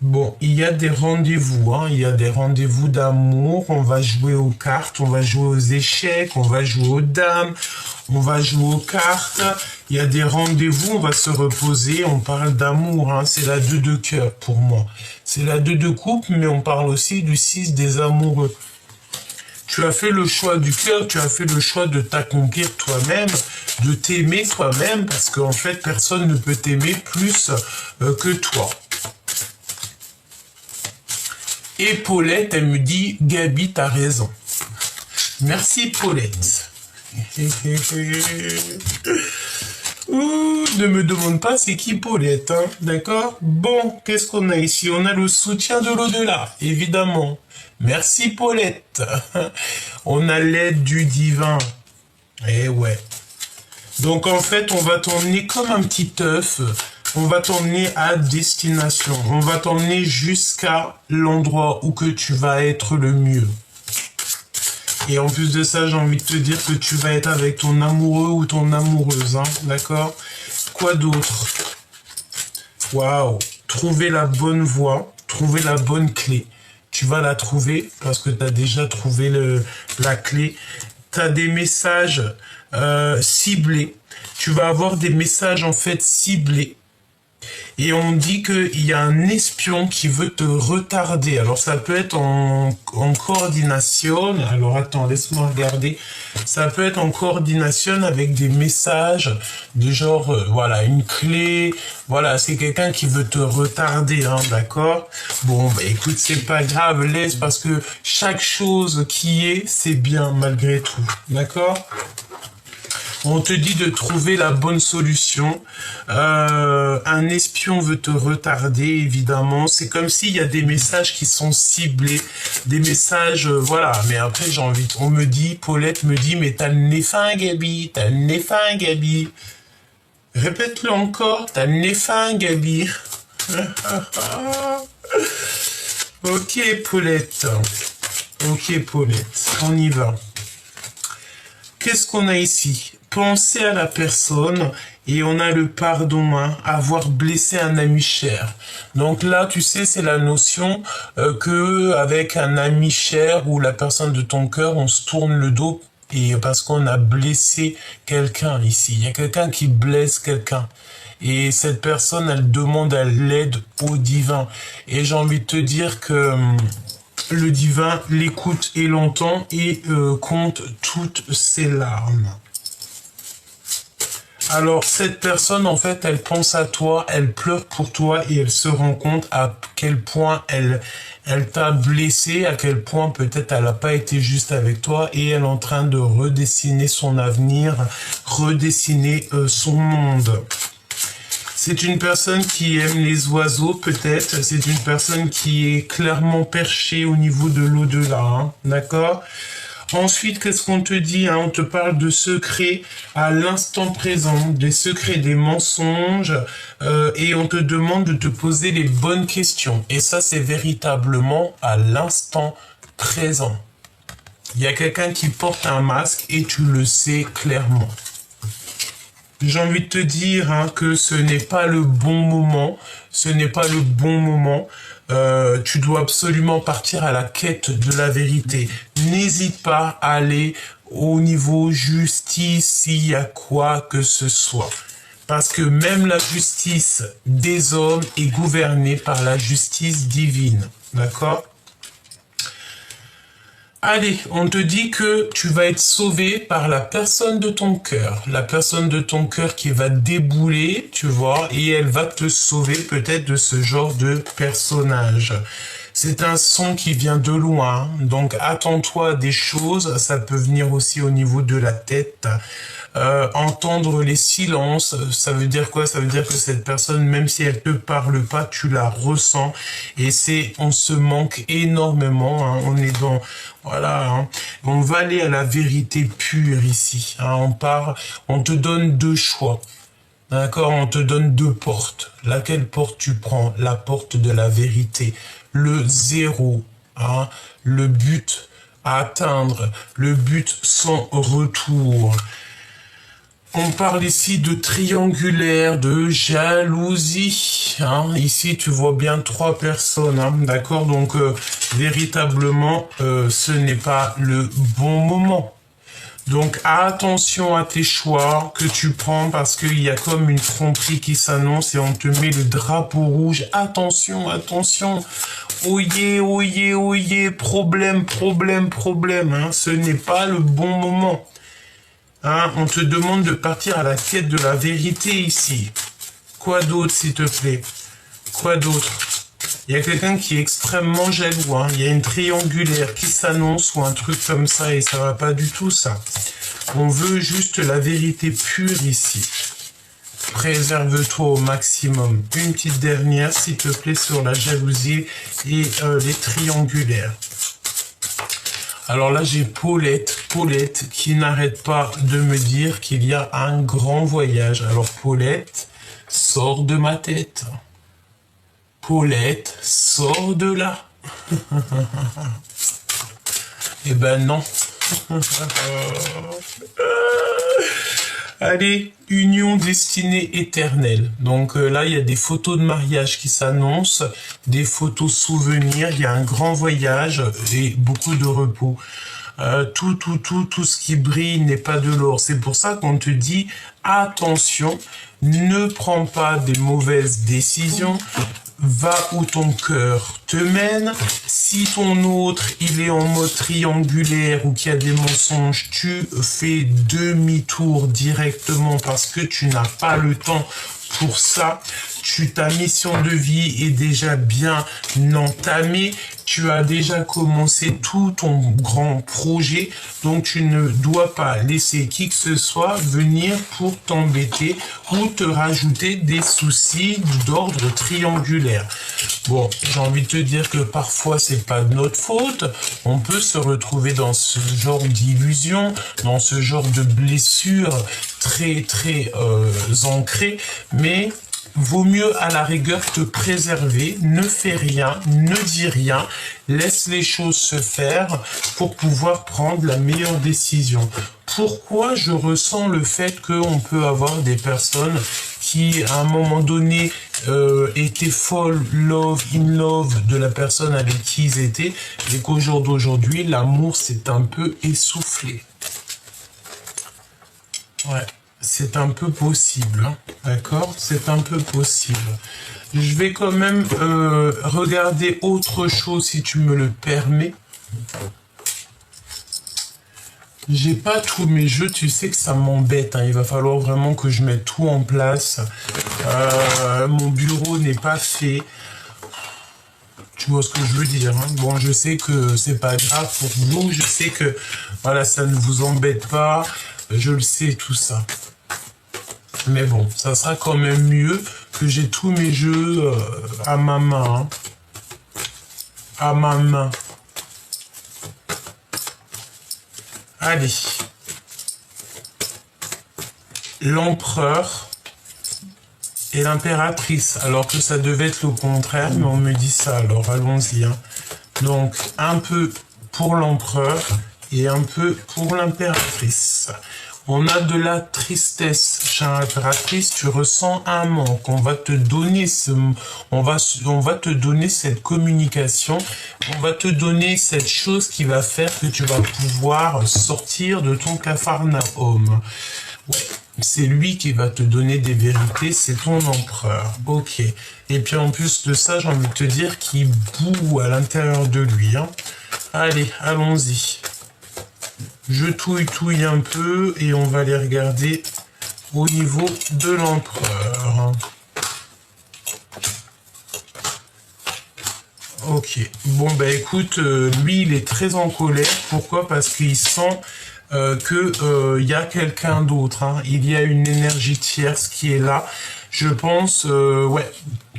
Bon, il y a des rendez-vous, hein. Il y a des rendez-vous d'amour. On va jouer aux cartes, on va jouer aux échecs, on va jouer aux dames, on va jouer aux cartes. Il y a des rendez-vous, on va se reposer. On parle d'amour, hein. C'est la 2 de cœur pour moi. C'est la 2 de coupe, mais on parle aussi du 6 des amoureux. Tu as fait le choix du cœur, tu as fait le choix de t'accomplir toi-même, de t'aimer toi-même, parce qu'en fait, personne ne peut t'aimer plus que toi. Et Paulette, elle me dit, Gabi, t'as raison. Merci Paulette. Ouh, ne me demande pas c'est qui Paulette, hein, d'accord? Bon, qu'est-ce qu'on a ici? On a le soutien de l'au-delà, évidemment. Merci Paulette. On a l'aide du divin. Eh ouais. Donc en fait, on va t'emmener comme un petit œuf. On va t'emmener à destination. On va t'emmener jusqu'à l'endroit où que tu vas être le mieux. Et en plus de ça, j'ai envie de te dire que tu vas être avec ton amoureux ou ton amoureuse, hein, d'accord? Quoi d'autre? Waouh! Trouver la bonne voie, trouver la bonne clé. Tu vas la trouver parce que tu as déjà trouvé la clé. Tu as des messages ciblés. Tu vas avoir des messages en fait ciblés. Et on dit qu'il y a un espion qui veut te retarder. Alors ça peut être en coordination. Alors attends, laisse-moi regarder. Ça peut être en coordination avec des messages de genre, voilà, une clé. Voilà, c'est quelqu'un qui veut te retarder, hein, d'accord? Bon, bah écoute, c'est pas grave, laisse, parce que chaque chose qui est, c'est bien malgré tout, d'accord? On te dit de trouver la bonne solution. Un espion veut te retarder, évidemment. C'est comme s'il y a des messages qui sont ciblés. Des messages, voilà. Mais après, j'ai envie... On me dit, Paulette me dit, mais t'as le nez fin, Gabi. T'as le nez fin, Gabi. Répète-le encore. T'as le nez fin, Gabi. Ok, Paulette. Ok, Paulette. On y va. Qu'est-ce qu'on a ici? Penser à la personne et on a le pardon, hein, avoir blessé un ami cher. Donc là, tu sais, c'est la notion que avec un ami cher ou la personne de ton cœur, on se tourne le dos et parce qu'on a blessé quelqu'un ici. Il y a quelqu'un qui blesse quelqu'un. Et cette personne, elle demande à l'aide au divin. Et j'ai envie de te dire que le divin l'écoute et l'entend et compte toutes ses larmes. Alors, cette personne, en fait, elle pense à toi, elle pleure pour toi et elle se rend compte à quel point elle t'a blessé, à quel point peut-être elle n'a pas été juste avec toi et elle est en train de redessiner son avenir, redessiner son monde. C'est une personne qui aime les oiseaux, peut-être. C'est une personne qui est clairement perchée au niveau de l'au-delà, hein, d'accord? Ensuite, qu'est-ce qu'on te dit, hein? On te parle de secrets à l'instant présent, des secrets, des mensonges, et on te demande de te poser les bonnes questions. Et ça, c'est véritablement à l'instant présent. Il y a quelqu'un qui porte un masque et tu le sais clairement. J'ai envie de te dire hein, que ce n'est pas le bon moment. Ce n'est pas le bon moment. Tu dois absolument partir à la quête de la vérité. N'hésite pas à aller au niveau justice s'il y a quoi que ce soit. Parce que même la justice des hommes est gouvernée par la justice divine. D'accord ? Allez, on te dit que tu vas être sauvé par la personne de ton cœur. La personne de ton cœur qui va débouler, tu vois, et elle va te sauver peut-être de ce genre de personnage. C'est un son qui vient de loin, donc attends-toi à des choses, ça peut venir aussi au niveau de la tête. Entendre les silences, ça veut dire quoi? Ça veut dire que cette personne, même si elle te parle pas, tu la ressens. Et on se manque énormément, hein. On est dans, voilà, hein. On va aller à la vérité pure ici, hein. On te donne deux choix. D'accord, on te donne deux portes. Laquelle porte tu prends? La porte de la vérité. Le zéro, hein, le but à atteindre, le but sans retour. On parle ici de triangulaire, de jalousie. Hein. Ici, tu vois bien trois personnes. Hein. D'accord, donc véritablement, ce n'est pas le bon moment. Donc attention à tes choix que tu prends parce qu'il y a comme une tromperie qui s'annonce et on te met le drapeau rouge. Attention, attention. Oyez, oyez, oyez. Problème, problème, problème. Hein. Ce n'est pas le bon moment. Hein. On te demande de partir à la quête de la vérité ici. Quoi d'autre, s'il te plaît? Quoi d'autre? Il y a quelqu'un qui est extrêmement jaloux, hein. Il y a une triangulaire qui s'annonce ou un truc comme ça et ça va pas du tout, ça. On veut juste la vérité pure ici. Préserve-toi au maximum. Une petite dernière, s'il te plaît, sur la jalousie et les triangulaires. Alors là, j'ai Paulette qui n'arrête pas de me dire qu'il y a un grand voyage. Alors Paulette, sors de ma tête. Paulette, sors de là. Eh ben non. Allez, union destinée éternelle. Donc là, il y a des photos de mariage qui s'annoncent, des photos souvenirs, il y a un grand voyage et beaucoup de repos. Tout ce qui brille n'est pas de l'or. C'est pour ça qu'on te dit, attention, ne prends pas des mauvaises décisions. Va où ton cœur te mène. Si ton autre, il est en mode triangulaire ou qu'il y a des mensonges, tu fais demi-tour directement parce que tu n'as pas le temps pour ça. Ta mission de vie est déjà bien entamée. Tu as déjà commencé tout ton grand projet. Donc, tu ne dois pas laisser qui que ce soit venir pour t'embêter ou te rajouter des soucis d'ordre triangulaire. Bon, j'ai envie de te dire que parfois, c'est pas de notre faute. On peut se retrouver dans ce genre d'illusion, dans ce genre de blessure très ancrée, mais vaut mieux à la rigueur te préserver, ne fais rien, ne dis rien, laisse les choses se faire pour pouvoir prendre la meilleure décision. Pourquoi je ressens le fait qu'on peut avoir des personnes qui, à un moment donné, étaient folles, in love de la personne avec qui ils étaient, et qu'au jour d'aujourd'hui, l'amour s'est un peu essoufflé. Ouais. C'est un peu possible, hein, d'accord? C'est un peu possible. Je vais quand même regarder autre chose si tu me le permets. J'ai pas tous mes jeux, tu sais que ça m'embête, hein. Il va falloir vraiment que je mette tout en place. Mon bureau n'est pas fait. Tu vois ce que je veux dire, hein? Bon, je sais que c'est pas grave pour vous, je sais que voilà, ça ne vous embête pas, je le sais tout ça. Mais bon, ça sera quand même mieux que j'ai tous mes jeux à ma main. Hein. À ma main. Allez. L'empereur et l'impératrice. Alors que ça devait être le contraire, mais on me dit ça. Alors allons-y. Hein. Donc, un peu pour l'empereur et un peu pour l'impératrice. On a de la tristesse, chère impératrice, tu ressens un manque. On va te donner on va te donner cette communication. On va te donner cette chose qui va faire que tu vas pouvoir sortir de ton capharnaüm. Ouais, c'est lui qui va te donner des vérités, c'est ton empereur. Ok. Et puis en plus de ça, j'ai envie de te dire qu'il boue à l'intérieur de lui. Hein. Allez, allons-y. Je touille un peu et on va les regarder au niveau de l'empereur. Ok. Bon, bah écoute, lui, il est très en colère. Pourquoi? Parce qu'il sent que y a quelqu'un d'autre. Hein. Il y a une énergie tierce qui est là. Je pense, ouais,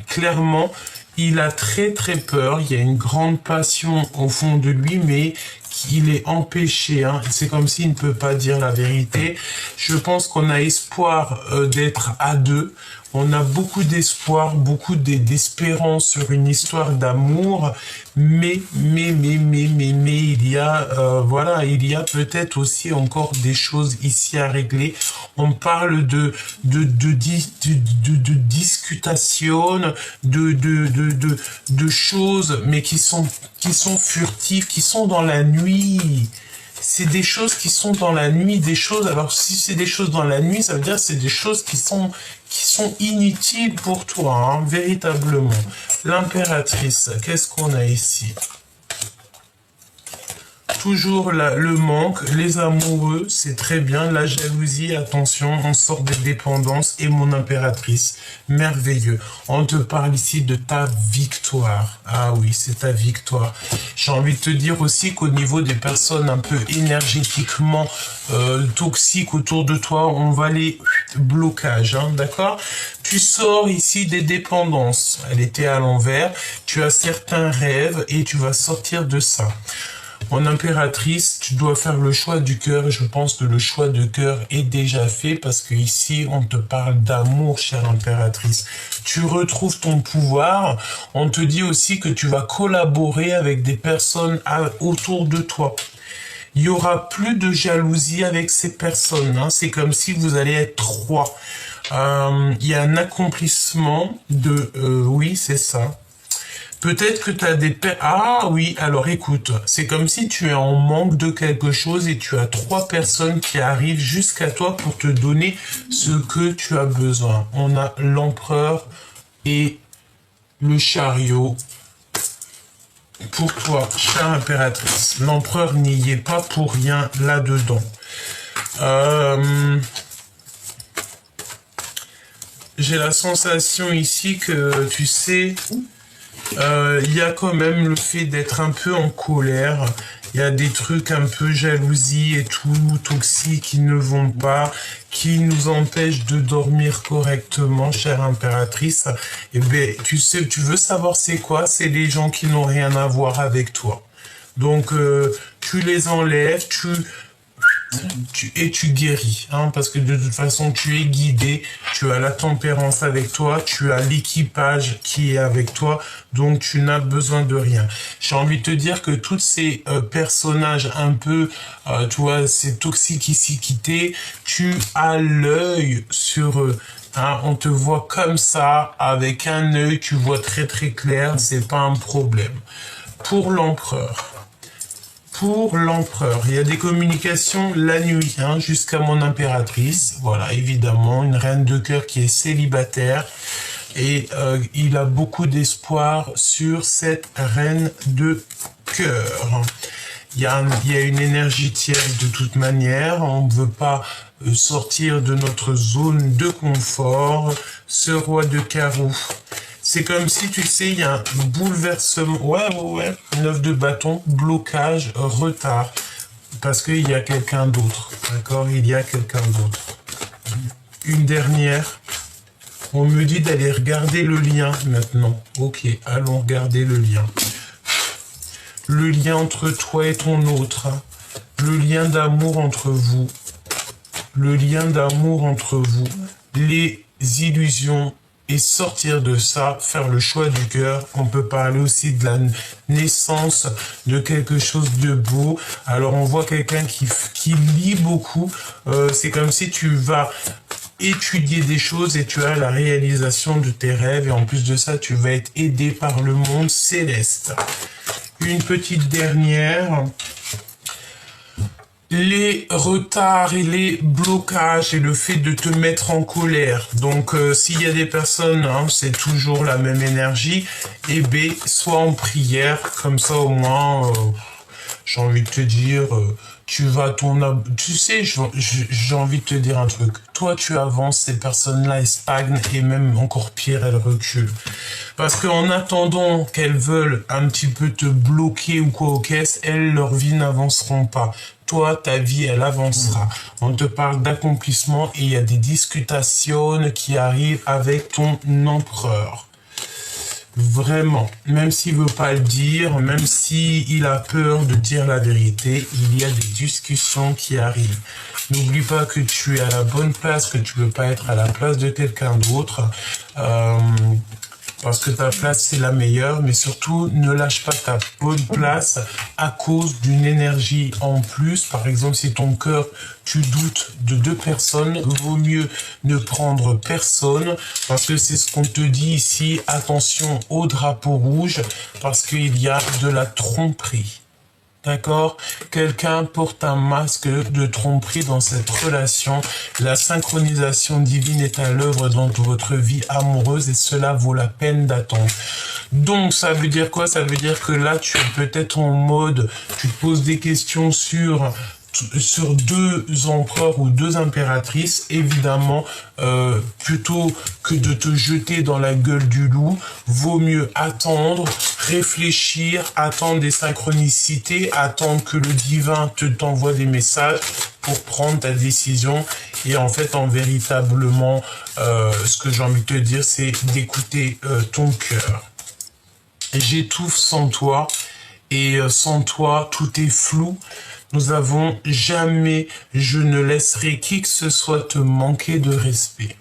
clairement, il a très très peur. Il y a une grande passion au fond de lui, mais il est empêché. Hein. C'est comme s'il ne peut pas dire la vérité. Je pense qu'on a espoir d'être à deux. On a beaucoup d'espoir, beaucoup d'espérance sur une histoire d'amour, mais il y a, voilà, il y a peut-être aussi encore des choses ici à régler. On parle de discutation, de choses, mais qui sont furtives, qui sont dans la nuit. C'est des choses qui sont dans la nuit, des choses. Alors si c'est des choses dans la nuit, ça veut dire que c'est des choses qui sont inutiles pour toi, hein, véritablement. L'impératrice, qu'est-ce qu'on a ici? Toujours le manque, les amoureux, c'est très bien. La jalousie, attention, on sort des dépendances. Et mon impératrice, merveilleux. On te parle ici de ta victoire. Ah oui, c'est ta victoire. J'ai envie de te dire aussi qu'au niveau des personnes un peu énergétiquement toxiques autour de toi, on va les blocages, hein, d'accord? Tu sors ici des dépendances. Elle était à l'envers. Tu as certains rêves et tu vas sortir de ça. Mon impératrice, tu dois faire le choix du cœur et je pense que le choix de cœur est déjà fait parce que ici on te parle d'amour, chère impératrice. Tu retrouves ton pouvoir. On te dit aussi que tu vas collaborer avec des personnes autour de toi. Il y aura plus de jalousie avec ces personnes. Hein. C'est comme si vous allez être trois. Il y a un accomplissement de... oui, c'est ça. Peut-être que tu as des... Ah oui, alors écoute, c'est comme si tu es en manque de quelque chose et tu as trois personnes qui arrivent jusqu'à toi pour te donner ce que tu as besoin. On a l'empereur et le chariot. Pour toi, chère impératrice, l'empereur n'y est pas pour rien là-dedans. J'ai la sensation ici que, tu sais... il y a quand même le fait d'être un peu en colère. Il y a des trucs un peu jalousie et tout, toxiques qui ne vont pas, qui nous empêchent de dormir correctement, chère impératrice. Et bien, tu sais, tu veux savoir c'est quoi? C'est les gens qui n'ont rien à voir avec toi. Donc, tu les enlèves, et tu guéris, hein, parce que de toute façon, tu es guidé, tu as la tempérance avec toi, tu as l'équipage qui est avec toi, donc tu n'as besoin de rien. J'ai envie de te dire que tous ces personnages un peu, tu vois, ces toxicités, tu as l'œil sur eux. Hein, on te voit comme ça, avec un œil, tu vois très très clair, c'est pas un problème. Pour l'empereur. Pour l'empereur, il y a des communications la nuit, hein, jusqu'à mon impératrice. Voilà, évidemment, une reine de cœur qui est célibataire. Et il a beaucoup d'espoir sur cette reine de cœur. Il y a une énergie tierce de toute manière. On ne veut pas sortir de notre zone de confort. Ce roi de carreau. C'est comme si, tu sais, il y a un bouleversement. Ouais. 9 de bâton, blocage, retard. Parce qu'il y a quelqu'un d'autre. D'accord? Il y a quelqu'un d'autre. Une dernière. On me dit d'aller regarder le lien maintenant. Ok, allons regarder le lien. Le lien entre toi et ton autre. Hein. Le lien d'amour entre vous. Le lien d'amour entre vous. Les illusions. Et sortir de ça, faire le choix du cœur. On peut parler aussi de la naissance de quelque chose de beau. Alors on voit quelqu'un qui lit beaucoup. C'est comme si tu vas étudier des choses et tu as la réalisation de tes rêves. Et en plus de ça, tu vas être aidé par le monde céleste. Une petite dernière. les retards et les blocages et le fait de te mettre en colère. Donc, s'il y a des personnes, hein, c'est toujours la même énergie, et B, sois en prière, comme ça au moins, j'ai envie de te dire, tu vas tu sais, j'ai envie de te dire un truc. Toi, tu avances, ces personnes-là, elles stagnent et même encore pire, elles reculent. Parce qu'en attendant qu'elles veulent un petit peu te bloquer ou quoi aux caisses, elles, leur vie n'avanceront pas. Toi, ta vie, elle avancera. On te parle d'accomplissement et il y a des discutations qui arrivent avec ton empereur. Vraiment, même s'il veut pas le dire, même s'il a peur de dire la vérité, il y a des discussions qui arrivent. N'oublie pas que tu es à la bonne place, que tu ne veux pas être à la place de quelqu'un d'autre. Parce que ta place, c'est la meilleure, mais surtout, ne lâche pas ta bonne place à cause d'une énergie en plus. Par exemple, si ton cœur, tu doutes de 2 personnes, vaut mieux ne prendre personne, parce que c'est ce qu'on te dit ici. Attention au drapeau rouge, parce qu'il y a de la tromperie. D'accord? Quelqu'un porte un masque de tromperie dans cette relation. La synchronisation divine est à l'œuvre dans votre vie amoureuse et cela vaut la peine d'attendre. Donc, ça veut dire quoi? Ça veut dire que là, tu es peut-être en mode, tu te poses des questions sur 2 empereurs ou 2 impératrices, évidemment, plutôt que de te jeter dans la gueule du loup, vaut mieux attendre, réfléchir, attendre des synchronicités, attendre que le divin t'envoie des messages pour prendre ta décision. Et en fait, véritablement, ce que j'ai envie de te dire, c'est d'écouter ton cœur. J'étouffe sans toi, et sans toi, tout est flou. Nous avons jamais, je ne laisserai qui que ce soit te manquer de respect.